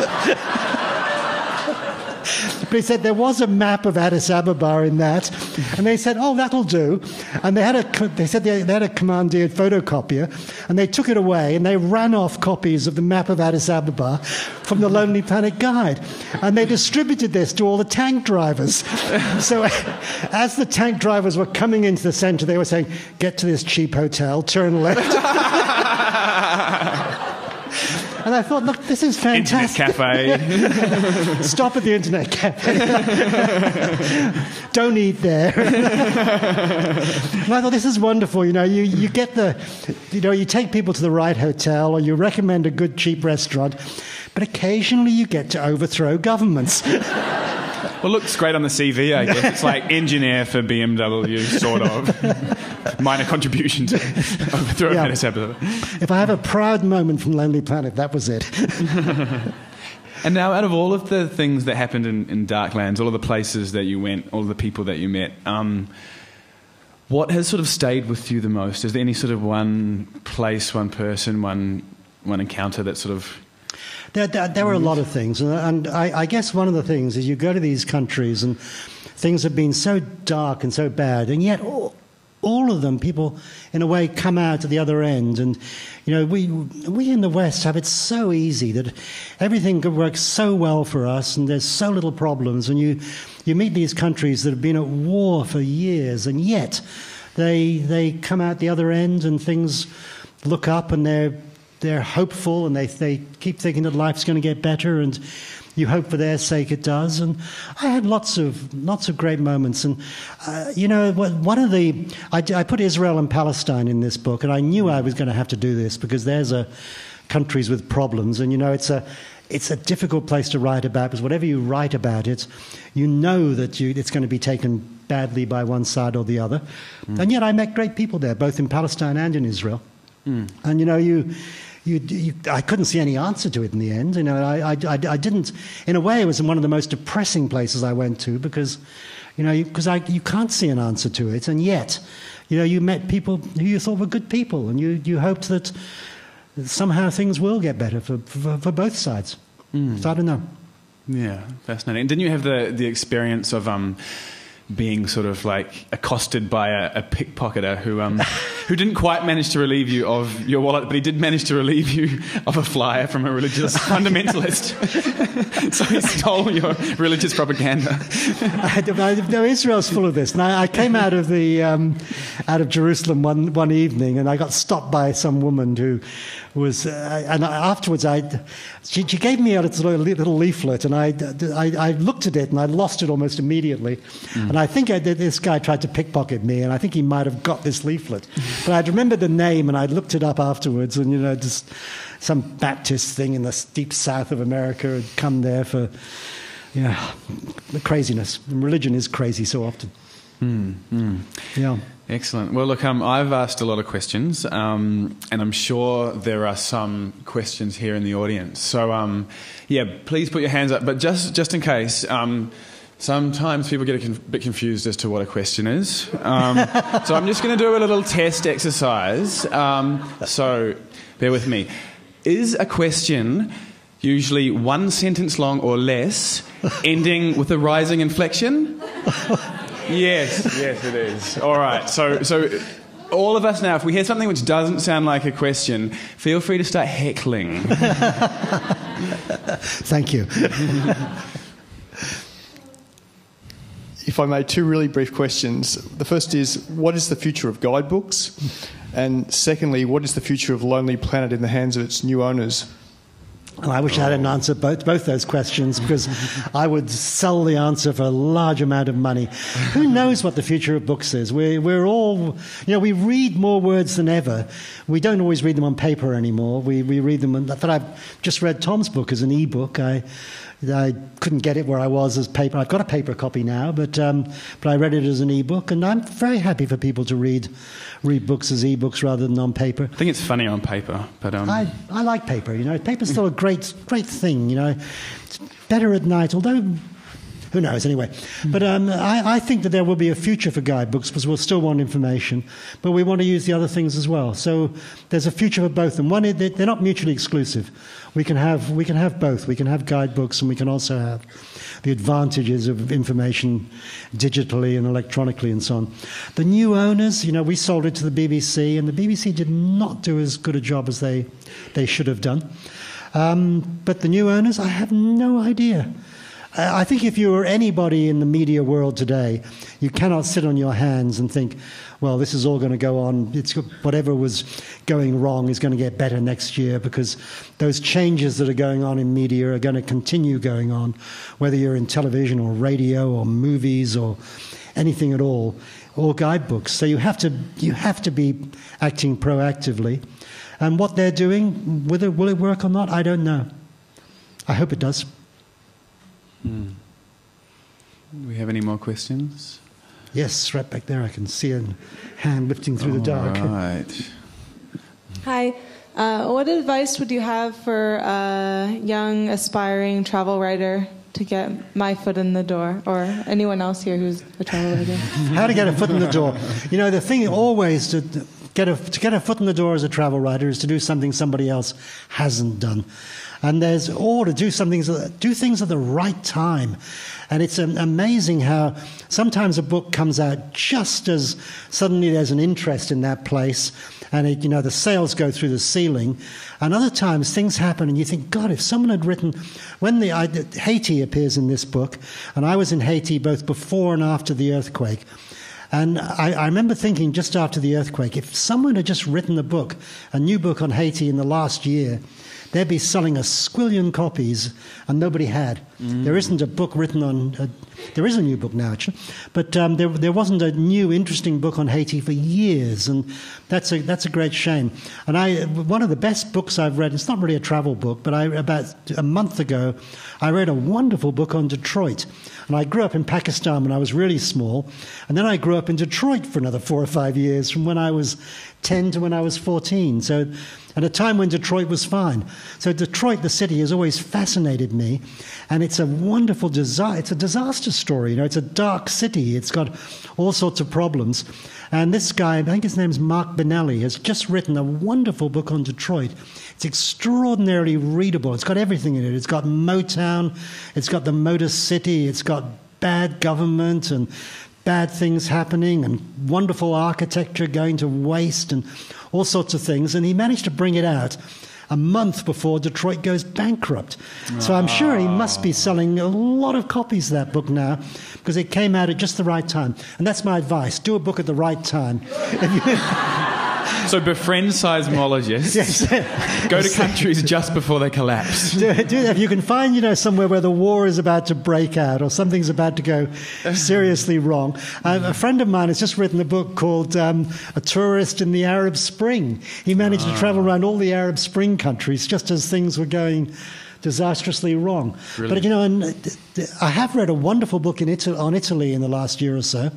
But he said there was a map of Addis Ababa in that, and they said, "Oh, that'll do." And they had a commandeered photocopier, and they took it away, and they ran off copies of the map of Addis Ababa from the Lonely Planet Guide, and they distributed this to all the tank drivers. So, as the tank drivers were coming into the centre, they were saying, "Get to this cheap hotel, turn left." And I thought, look, this is fantastic. Internet cafe. Stop at the internet cafe. Don't eat there. And I thought, this is wonderful. You get you take people to the right hotel, or you recommend a good, cheap restaurant, but occasionally you get to overthrow governments. Well, looks great on the CV, I guess. It's like engineer for BMW, sort of. Minor contribution to overthrow a municipality. If I have a proud moment from Lonely Planet, that was it. And now, out of all of the things that happened in Darklands, all of the places that you went, all of the people that you met, what has sort of stayed with you the most? Is there any sort of one place, one person, one encounter that sort of... There were a lot of things, and I guess one of the things is you go to these countries and things have been so dark and so bad, and yet all of them, people, in a way, come out at the other end. And, we in the West have it so easy that everything works so well for us, and there's so little problems. And you meet these countries that have been at war for years, and yet they come out the other end and things look up and they're hopeful, and they keep thinking that life's going to get better, and you hope for their sake it does. And I had lots of great moments. And I put Israel and Palestine in this book, and I knew I was going to have to do this because there's countries with problems, and it's a difficult place to write about, because whatever you write about it, you know that it's going to be taken badly by one side or the other. And yet I met great people there, both in Palestine and in Israel. And I couldn't see any answer to it in the end. I didn't. In a way, it was one of the most depressing places I went to because you can't see an answer to it, and yet, you met people who you thought were good people, and you hoped that somehow things will get better for both sides. So I don't know. Yeah, fascinating. And didn't you have the experience of being sort of like accosted by a pickpocketer who didn't quite manage to relieve you of your wallet, but he did manage to relieve you of a flyer from a religious fundamentalist. So he stole your religious propaganda. No, Israel's full of this. And I came out of Jerusalem one evening, and I got stopped by some woman who was, and afterwards she gave me a little leaflet, and I looked at it and I lost it almost immediately. And I think this guy tried to pickpocket me, and I think he might have got this leaflet. But I'd remembered the name, and I'd looked it up afterwards, and just some Baptist thing in the deep south of America had come there for the craziness. And religion is crazy so often. Yeah. Excellent. Well, look, I've asked a lot of questions, and I'm sure there are some questions here in the audience. So, please put your hands up. But just in case, sometimes people get a bit confused as to what a question is. So I'm just going to do a little test exercise. So bear with me. Is a question usually one sentence long or less, ending with a rising inflection? Yes, it is. All right. So all of us now, if we hear something which doesn't sound like a question, feel free to start heckling. Thank you. If I may, two really brief questions. The first is, what is the future of guidebooks? And secondly, what is the future of Lonely Planet in the hands of its new owners? Well, I wish I hadn't answered both those questions, because I would sell the answer for a large amount of money. Who knows what the future of books is? We're all, we read more words than ever. We don't always read them on paper anymore. We read them. I thought I've just read Tom's book as an e-book. I couldn't get it where I was as paper. I've got a paper copy now, but I read it as an e-book, and I'm very happy for people to read books as e-books rather than on paper. I think it's funny on paper, but I like paper. Paper's still a great thing. It's better at night, although who knows anyway. But I think that there will be a future for guidebooks, because we'll still want information, but we want to use the other things as well. So there's a future for both, and they're not mutually exclusive. We can have both. We can have guidebooks, and we can also have the advantages of information digitally and electronically and so on. The new owners, we sold it to the BBC, and the BBC did not do as good a job as they should have done. But the new owners, I have no idea. I think if you were anybody in the media world today, you cannot sit on your hands and think, well, this is all going to go on. Whatever was going wrong is going to get better next year, because those changes that are going on in media are going to continue going on, whether you're in television or radio or movies or anything at all, or guidebooks. So you have to be acting proactively. And what they're doing, will it work or not, I don't know. I hope it does. Do we have any more questions? Yes, right back there. I can see a hand lifting through the dark. Right. Hi. What advice would you have for a young, aspiring travel writer to get my foot in the door, or anyone else here who's a travel writer? How to get a foot in the door. You know, the thing always to get a foot in the door as a travel writer is to do something somebody else hasn't done. And to do things at the right time. And it's amazing how sometimes a book comes out just as suddenly there's an interest in that place, and the sales go through the ceiling. And other times things happen and you think, God, if someone had written... Haiti appears in this book, and I was in Haiti both before and after the earthquake. And I remember thinking just after the earthquake, if someone had just written a new book on Haiti in the last year, they'd be selling a squillion copies, and nobody had. There isn't a book written on... there is a new book now, actually. But there wasn't a new, interesting book on Haiti for years, and that's a great shame. And one of the best books I've read, it's not really a travel book, but about a month ago, I read a wonderful book on Detroit. And I grew up in Pakistan when I was really small, and then I grew up in Detroit for another 4 or 5 years, from when I was 10 to when I was 14. So... at a time when Detroit was fine. So Detroit, the city, has always fascinated me, and it's a wonderful it's a disaster story. It's a dark city. It's got all sorts of problems. And this guy, I think his name's Mark Benelli, has just written a wonderful book on Detroit. It's extraordinarily readable. It's got everything in it. It's got Motown. It's got the Motor City. It's got bad government and bad things happening and wonderful architecture going to waste and all sorts of things. And he managed to bring it out a month before Detroit goes bankrupt. So I'm sure he must be selling a lot of copies of that book now, because it came out at just the right time. And that's my advice. Do a book at the right time. So befriend seismologists. Yes. Go to countries just before they collapse. If you can find, somewhere where the war is about to break out or something's about to go seriously wrong. A friend of mine has just written a book called A Tourist in the Arab Spring. He managed to travel around all the Arab Spring countries just as things were going disastrously wrong. Brilliant. But, I have read a wonderful book on Italy in the last year or so.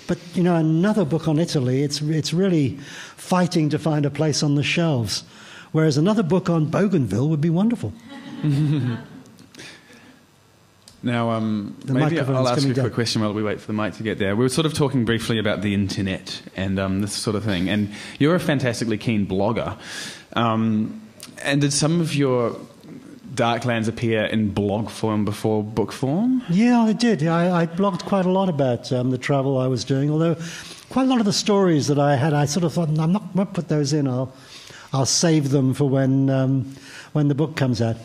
But, another book on Italy, it's really fighting to find a place on the shelves. Whereas another book on Bougainville would be wonderful. Now, maybe I'll ask you a quick question while we wait for the mic to get there. We were sort of talking briefly about the internet and this sort of thing. And you're a fantastically keen blogger. And did some of your Darklands appear in blog form before book form? Yeah, I did. I blogged quite a lot about the travel I was doing, although quite a lot of the stories that I had, I sort of thought, I'm not going to put those in. I'll save them for when the book comes out.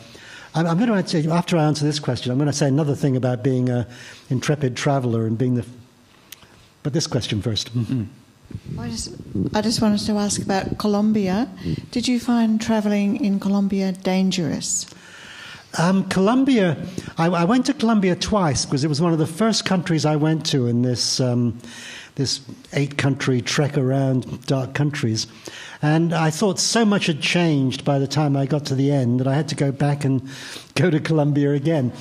I'm going to say, after I answer this question, I'm going to say another thing about being an intrepid traveller and being but this question first. Mm-hmm. I just wanted to ask about Colombia. Did you find travelling in Colombia dangerous? Colombia, I went to Colombia twice because it was one of the first countries I went to in this 8-country trek around dark countries. And I thought so much had changed by the time I got to the end that I had to go back and go to Colombia again.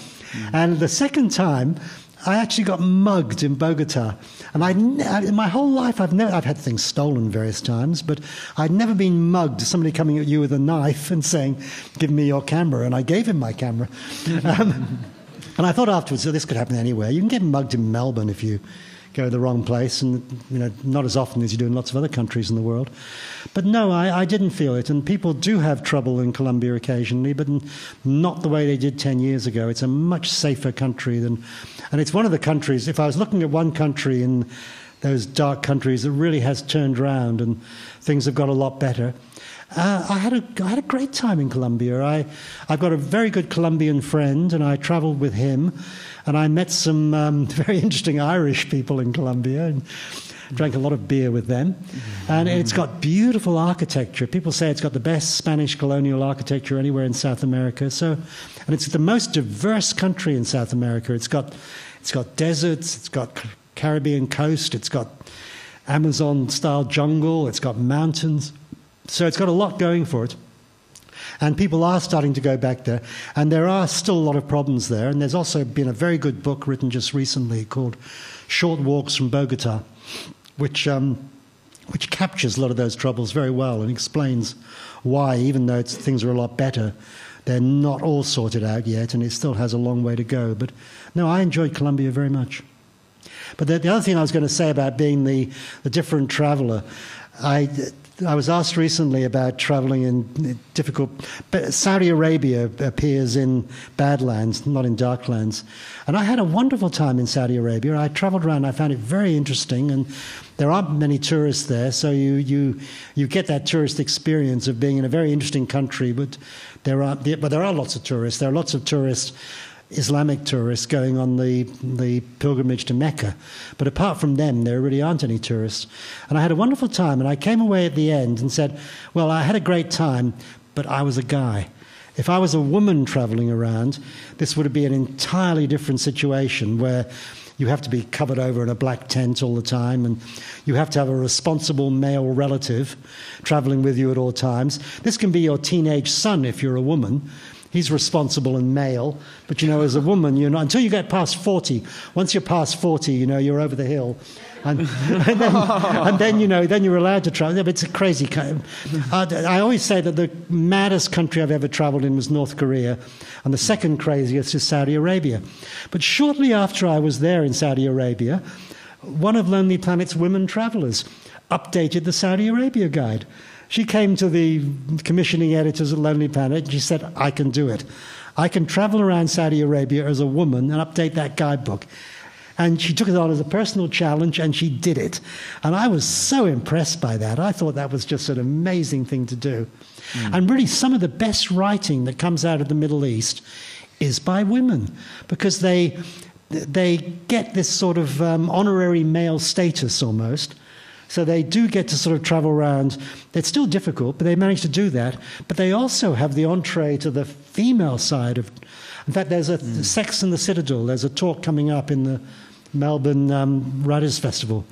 And the second time, I actually got mugged in Bogota. And in my whole life, I've had things stolen various times, but I'd never been mugged. Somebody coming at you with a knife and saying, "Give me your camera," and I gave him my camera. And I thought afterwards, this could happen anywhere. You can get mugged in Melbourne if you go to the wrong place, and not as often as you do in lots of other countries in the world. But no, I didn't feel it. And people do have trouble in Colombia occasionally, but not the way they did 10 years ago. It's a much safer country and it's one of the countries, if I was looking at one country in those dark countries, it really has turned around and things have got a lot better. I had a great time in Colombia. I've got a very good Colombian friend, and I travelled with him, and I met some very interesting Irish people in Colombia, and drank a lot of beer with them. And it's got beautiful architecture. People say it's got the best Spanish colonial architecture anywhere in South America. And it's the most diverse country in South America. It's got deserts, it's got Caribbean coast, it's got Amazon-style jungle, it's got mountains. So it's got a lot going for it. And people are starting to go back there. And there are still a lot of problems there. And there's also been a very good book written just recently called Short Walks from Bogota, which captures a lot of those troubles very well and explains why, even though things are a lot better, they're not all sorted out yet, and it still has a long way to go. But no, I enjoyed Colombia very much. But the other thing I was going to say about being the different traveller, I was asked recently about travelling in difficult... Saudi Arabia appears in Badlands, not in Darklands. And I had a wonderful time in Saudi Arabia. I travelled around, I found it very interesting, and there aren't many tourists there, so you get that tourist experience of being in a very interesting country, but there are lots of tourists. There are lots of tourists, Islamic tourists, going on the pilgrimage to Mecca. But apart from them, there really aren't any tourists. And I had a wonderful time, and I came away at the end and said, well, I had a great time, but I was a guy. If I was a woman travelling around, this would be an entirely different situation where you have to be covered over in a black tent all the time, and you have to have a responsible male relative travelling with you at all times. This can be your teenage son if you're a woman. He's responsible and male, but as a woman, you're not, until you get past 40. Once you're past 40, you're over the hill. And then you're allowed to travel. It's a crazy kind. I always say that the maddest country I've ever travelled in was North Korea, and the second craziest is Saudi Arabia. But shortly after I was there in Saudi Arabia, one of Lonely Planet's women travellers updated the Saudi Arabia guide. She came to the commissioning editors at Lonely Planet and she said, I can do it. I can travel around Saudi Arabia as a woman and update that guidebook. And she took it on as a personal challenge, and she did it. And I was so impressed by that. I thought that was just an amazing thing to do. And really, some of the best writing that comes out of the Middle East is by women, because they get this sort of honorary male status almost. So they do get to sort of travel around. It's still difficult, but they manage to do that. But they also have the entree to the female side of... In fact, there's a Sex and the Citadel. There's a talk coming up in the Melbourne Writers Festival,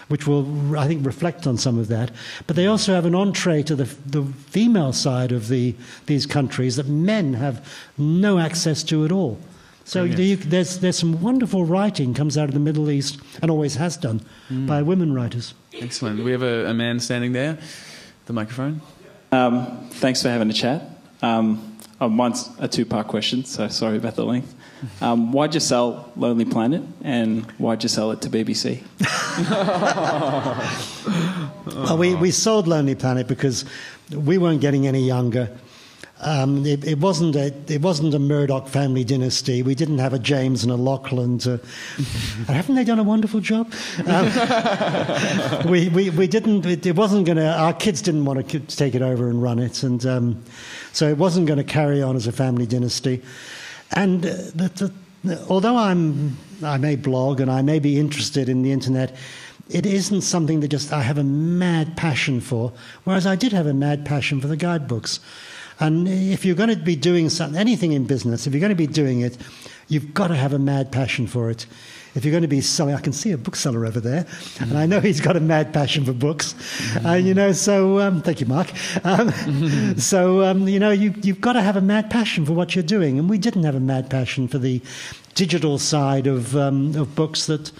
which will, I think, reflect on some of that. But they also have an entree to the female side of these countries that men have no access to at all. So there's some wonderful writing comes out of the Middle East, and always has done, by women writers. Excellent. We have a man standing there. The microphone. Thanks for having a chat. Mine's a two-part question, so sorry about the length. Why'd you sell Lonely Planet, and why'd you sell it to BBC? Well, we sold Lonely Planet because we weren't getting any younger. It wasn't a Murdoch family dynasty. We didn't have a James and a Lachlan. Haven't they done a wonderful job? We didn't. It wasn't going to. Our kids didn't want to take it over and run it, and so it wasn't going to carry on as a family dynasty. And although I may blog and I may be interested in the internet, it isn't something that I have a mad passion for. Whereas I did have a mad passion for the guidebooks. And if you're going to be doing anything in business, if you're going to be doing it, you've got to have a mad passion for it. If you're going to be selling, I can see a bookseller over there, and I know he's got a mad passion for books. So thank you, Mark. You've got to have a mad passion for what you're doing, and we didn't have a mad passion for the digital side of books that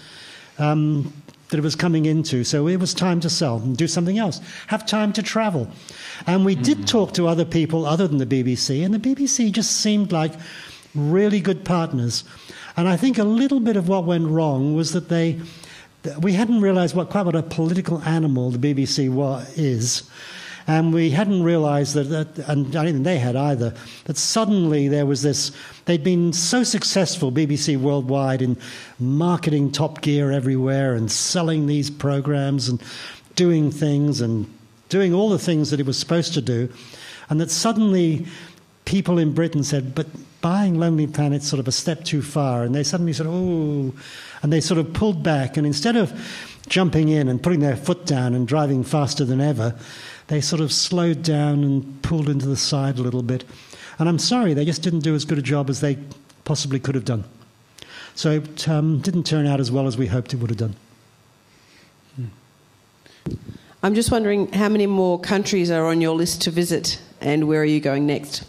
it was coming into. So it was time to sell and do something else. Have time to travel. And we did talk to other people other than the BBC, and the BBC just seemed like really good partners. And I think a little bit of what went wrong was that we hadn't realised quite what a political animal the BBC is. And we hadn't realised that, and I don't think they had either, that suddenly there was this, they'd been so successful, BBC Worldwide, in marketing Top Gear everywhere and selling these programmes and doing things and doing all the things that it was supposed to do, and that suddenly people in Britain said, but buying Lonely Planet's sort of a step too far, and they suddenly said, oh, and they sort of pulled back, and instead of jumping in and putting their foot down and driving faster than ever, they sort of slowed down and pulled into the side a little bit. And I'm sorry, they just didn't do as good a job as they possibly could have done. So it didn't turn out as well as we hoped it would have done. I'm just wondering how many more countries are on your list to visit, and where are you going next?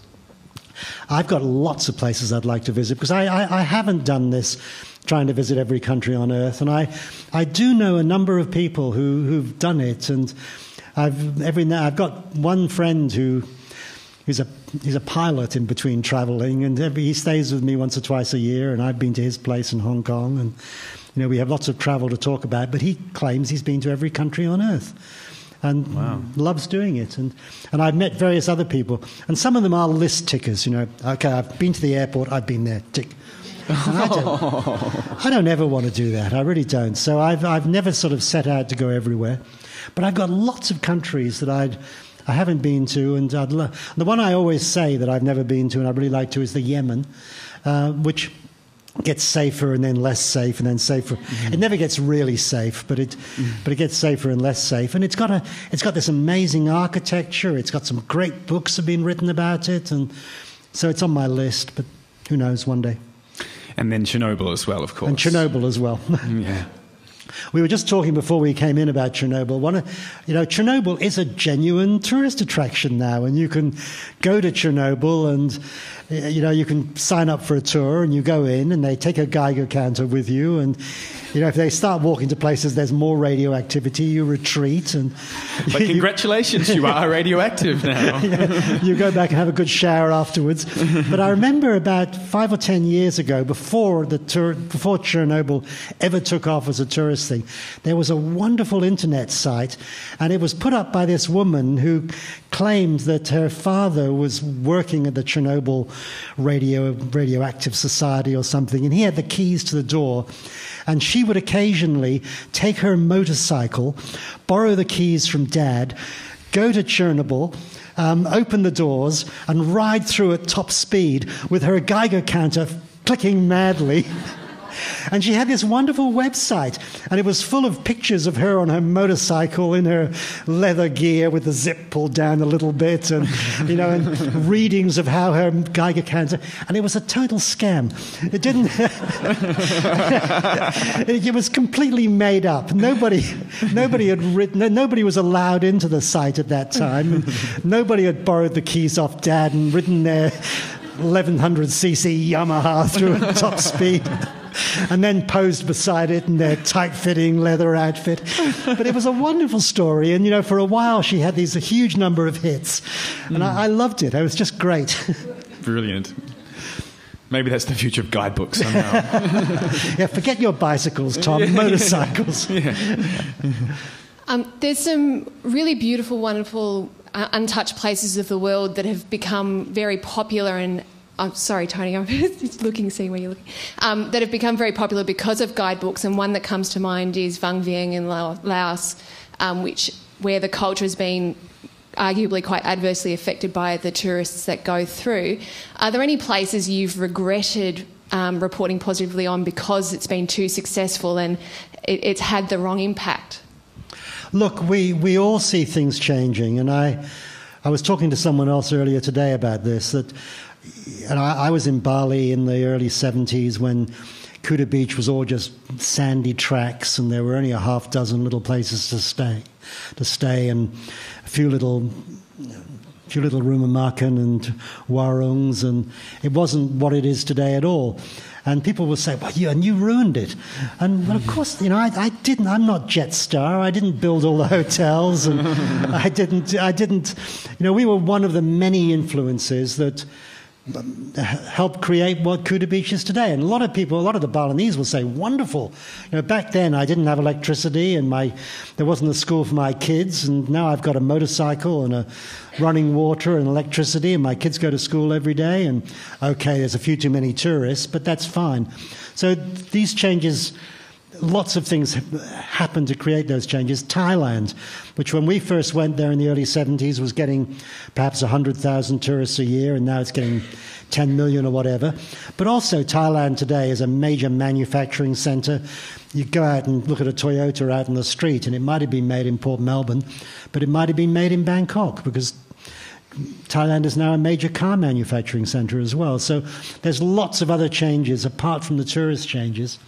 I've got lots of places I'd like to visit, because I haven't done this, trying to visit every country on Earth. And I do know a number of people who've done it, and I've got one friend he's a pilot in between travelling, and he stays with me once or twice a year, and I've been to his place in Hong Kong, and we have lots of travel to talk about, but he claims he's been to every country on Earth and loves doing it. And I've met various other people, and some of them are list tickers, Okay, I've been to the airport, I've been there, tick. And I don't ever want to do that. I really don't. So I've never sort of set out to go everywhere. But I've got lots of countries that I haven't been to, and the one I always say that I've never been to and I'd really like to is the Yemen, which gets safer and then less safe and then safer. Mm-hmm. It never gets really safe, but it gets safer and less safe. And it's got this amazing architecture. It's got some great books have been written about it, and so it's on my list. But who knows, one day. And then Chernobyl as well, of course. And Chernobyl as well. Yeah. We were just talking before we came in about Chernobyl. Chernobyl is a genuine tourist attraction now, and you can go to Chernobyl and, you can sign up for a tour and you go in and they take a Geiger counter with you, and, if they start walking to places there's more radioactivity, you retreat. But congratulations, you are radioactive now. You go back and have a good shower afterwards. But I remember about 5 or 10 years ago, before Chernobyl ever took off as a tourist thing, there was a wonderful internet site, and it was put up by this woman who claimed that her father was working at the Chernobyl Radioactive Society or something, and he had the keys to the door, and she would occasionally take her motorcycle, borrow the keys from Dad, go to Chernobyl, open the doors and ride through at top speed with her Geiger counter clicking madly. And she had this wonderful website, and it was full of pictures of her on her motorcycle in her leather gear with the zip pulled down a little bit, and and readings of how her Geiger counter, and it was a total scam. It didn't. It was completely made up. Nobody had written. Nobody was allowed into the site at that time. Nobody had borrowed the keys off Dad and ridden their 1100cc Yamaha through at top speed. And then posed beside it in their tight-fitting leather outfit. But it was a wonderful story, and, for a while she had a huge number of hits. And I loved it. It was just great. Brilliant. Maybe that's the future of guidebooks somehow. Yeah, forget your bicycles, Tom. Motorcycles. Yeah. There's some really beautiful, wonderful, untouched places of the world that have become very popular and... I'm sorry, Tony, I'm just seeing where you're looking. That have become very popular because of guidebooks, and one that comes to mind is Vang Vieng in Laos, where the culture has been arguably quite adversely affected by the tourists that go through. Are there any places you've regretted reporting positively on because it's been too successful and it's had the wrong impact? Look, we all see things changing, and I was talking to someone else earlier today about this, and I was in Bali in the early 70s when Kuta Beach was all just sandy tracks, and there were only a half dozen little places to stay, and a few little rumah makan and warungs, and it wasn't what it is today at all. And people will say, "Well, you ruined it." And well, of course, I didn't. I'm not Jetstar. I didn't build all the hotels, and I didn't. We were one of the many influences that helped create what Kuta Beach is today. And a lot of the Balinese will say, wonderful. Back then I didn't have electricity and there wasn't a school for my kids, and now I've got a motorcycle and a running water and electricity, and my kids go to school every day, and okay, there's a few too many tourists, but that's fine. So these changes, lots of things happened to create those changes. Thailand, which when we first went there in the early 70s was getting perhaps 100,000 tourists a year, and now it's getting 10 million or whatever. But also Thailand today is a major manufacturing centre. You go out and look at a Toyota out in the street, and it might have been made in Port Melbourne, but it might have been made in Bangkok, because Thailand is now a major car manufacturing centre as well. So there's lots of other changes apart from the tourist changes.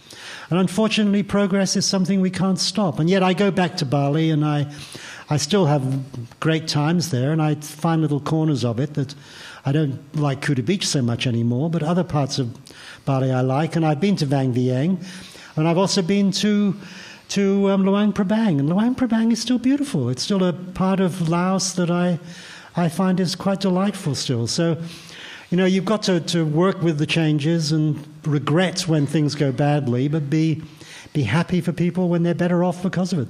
And unfortunately, progress is something we can't stop. And yet I go back to Bali, and I still have great times there, and I find little corners of it that I don't like Kuta Beach so much anymore, but other parts of Bali I like. And I've been to Vang Vieng, and I've also been to Luang Prabang. And Luang Prabang is still beautiful. It's still a part of Laos that I find is quite delightful still. So, you've got to work with the changes and regret when things go badly, but be happy for people when they're better off because of it.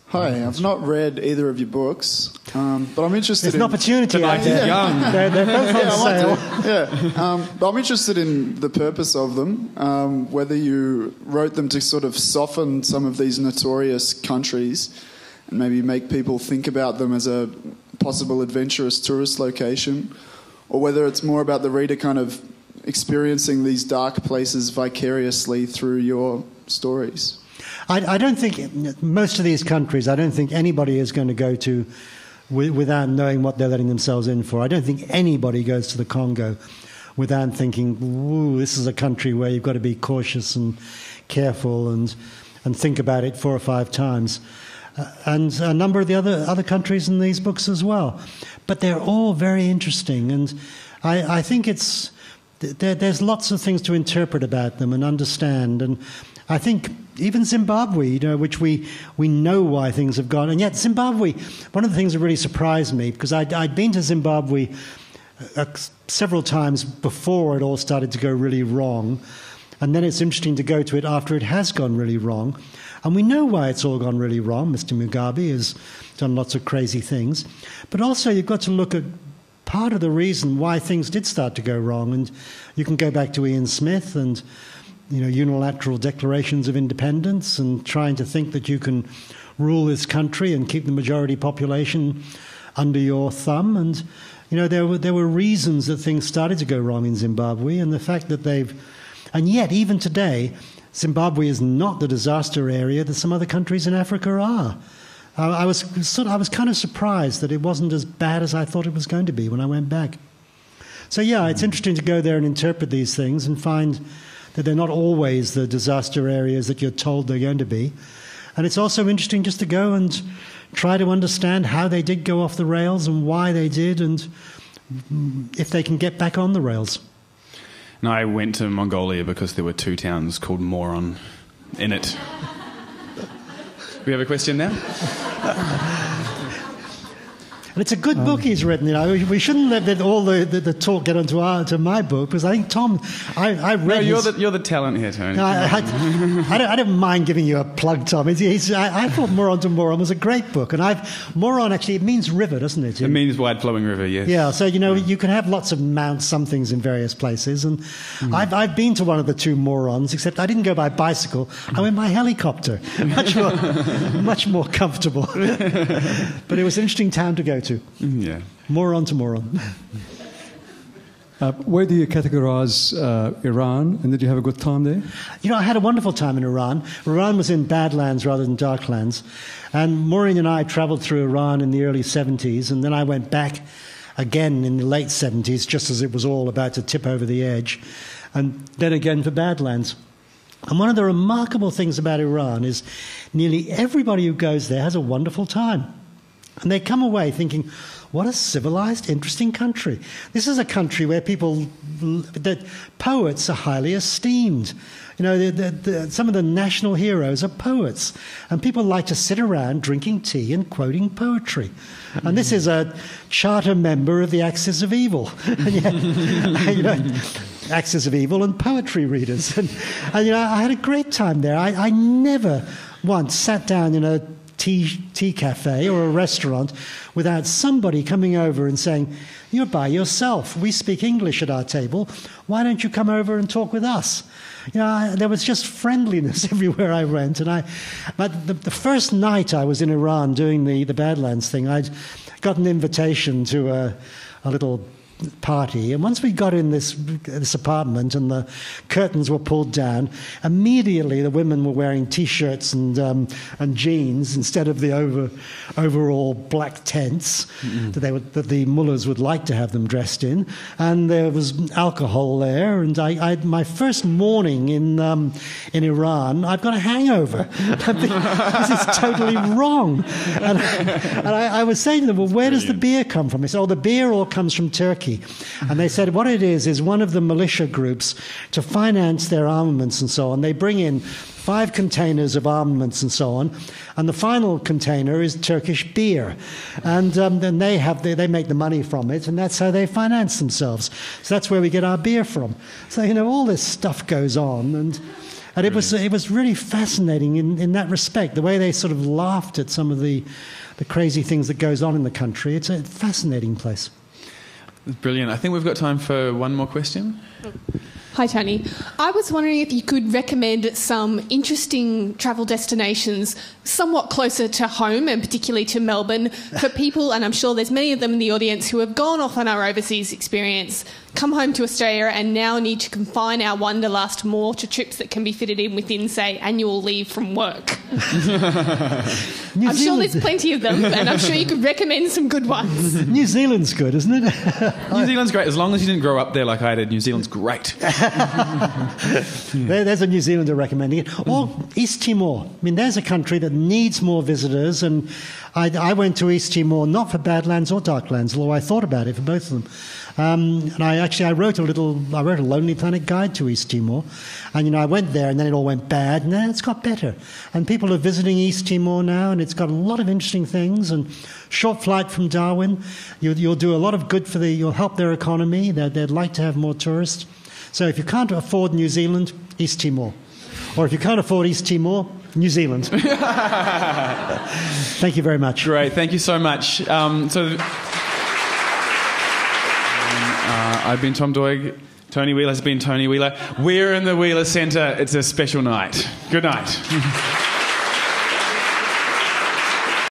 Hi, I've not read either of your books, but I'm interested. There's an opportunity out there. They're both on sale. But I'm interested in the purpose of them, whether you wrote them to sort of soften some of these notorious countries and maybe make people think about them as a possible adventurous tourist location, or whether it's more about the reader kind of experiencing these dark places vicariously through your stories. I don't think most of these countries, I don't think anybody is going to go to without knowing what they're letting themselves in for. I don't think anybody goes to the Congo without thinking, ooh, this is a country where you've got to be cautious and careful and think about it 4 or 5 times. And a number of the other countries in these books as well. But they're all very interesting, and I think there's lots of things to interpret about them and understand. And I think even Zimbabwe, which we know why things have gone. And yet Zimbabwe, one of the things that really surprised me, because I'd been to Zimbabwe several times before it all started to go really wrong. And then it's interesting to go to it after it has gone really wrong. And we know why it's all gone really wrong. Mr. Mugabe has done lots of crazy things. But also you've got to look at part of the reason why things did start to go wrong. And you can go back to Ian Smith and unilateral declarations of independence and trying to think that you can rule this country and keep the majority population under your thumb. And, there were reasons that things started to go wrong in Zimbabwe, and the fact that and yet even today, Zimbabwe is not the disaster area that some other countries in Africa are. I was kind of surprised that it wasn't as bad as I thought it was going to be when I went back. So yeah, it's interesting to go there and interpret these things and find that they're not always the disaster areas that you're told they're going to be. And it's also interesting just to go and try to understand how they did go off the rails and why they did, and if they can get back on the rails. And I went to Mongolia because there were 2 towns called Moron in it. We have a question now? And it's a good book he's written. We shouldn't let all the talk get onto my book, because I think Tom, I read. No, you're the talent here, Tony. I don't mind giving you a plug, Tom. I thought Moron to Moron was a great book, and Moron actually it means river, doesn't it? It means wide flowing river, yes. Yeah, so you can have lots of Mount somethings in various places, and I've been to one of the 2 Morons, except I didn't go by bicycle. I went by helicopter, much more comfortable. But it was an interesting town to go to. Yeah. Moron to Moron. Where do you categorize Iran, and did you have a good time there? I had a wonderful time in Iran. Iran was in Badlands rather than Darklands. And Maureen and I travelled through Iran in the early 70s, and then I went back again in the late 70s, just as it was all about to tip over the edge, and then again for Badlands. And one of the remarkable things about Iran is nearly everybody who goes there has a wonderful time. And they come away thinking, what a civilized, interesting country. This is a country where that poets are highly esteemed. You know, some of the national heroes are poets, and people like to sit around drinking tea and quoting poetry. And this is a charter member of the Axis of Evil. You know, Axis of Evil and poetry readers. And you know, I had a great time there. I never once sat down in a tea cafe or a restaurant without somebody coming over and saying, "You're by yourself. We speak English at our table. Why don't you come over and talk with us?" You know, there was just friendliness everywhere I went. But the first night I was in Iran doing the Badlands thing, I'd got an invitation to a little party, and once we got in this apartment and the curtains were pulled down, immediately the women were wearing t-shirts and jeans instead of the overall black tents that the mullahs would like to have them dressed in, and there was alcohol there. And my first morning in Iran, I've got a hangover. This is totally wrong. And I was saying to them, "Well, where does the beer come from?" They said, "Oh, the beer all comes from Turkey." And they said what it is one of the militia groups, to finance their armaments and so on, they bring in 5 containers of armaments and so on, and the final container is Turkish beer. And then they make the money from it, and that's how they finance themselves. So that's where we get our beer from. So, you know, all this stuff goes on, and it was really fascinating in that respect, the way they sort of laughed at some of the crazy things that goes on in the country. It's a fascinating place. Brilliant. I think we've got time for one more question. Hi, Tony. I was wondering if you could recommend some interesting travel destinations somewhat closer to home, and particularly to Melbourne, for people, and I'm sure there's many of them in the audience, who have gone off on our overseas experience, come home to Australia, and now need to confine our wanderlust more to trips that can be fitted in within, say, annual leave from work. I'm sure there's plenty of them, and I'm sure you could recommend some good ones. New Zealand's good, isn't it? New Zealand's great. As long as you didn't grow up there like I did, New Zealand's great. There's a New Zealander recommending it. Or East Timor. I mean, there's a country that needs more visitors, and I went to East Timor not for Badlands or Darklands, although I thought about it for both of them. And I wrote a Lonely Planet guide to East Timor, and you know, I went there and then it all went bad, and then it's got better, and people are visiting East Timor now, and it's got a lot of interesting things, and short flight from Darwin. You'll do a lot of good you'll help their economy. They'd like to have more tourists. So if you can't afford New Zealand, East Timor, or if you can't afford East Timor, New Zealand. Thank you very much. Great, thank you so much. I've been Tom Doig. Tony Wheeler has been Tony Wheeler. We're in the Wheeler Centre. It's a special night. Good night.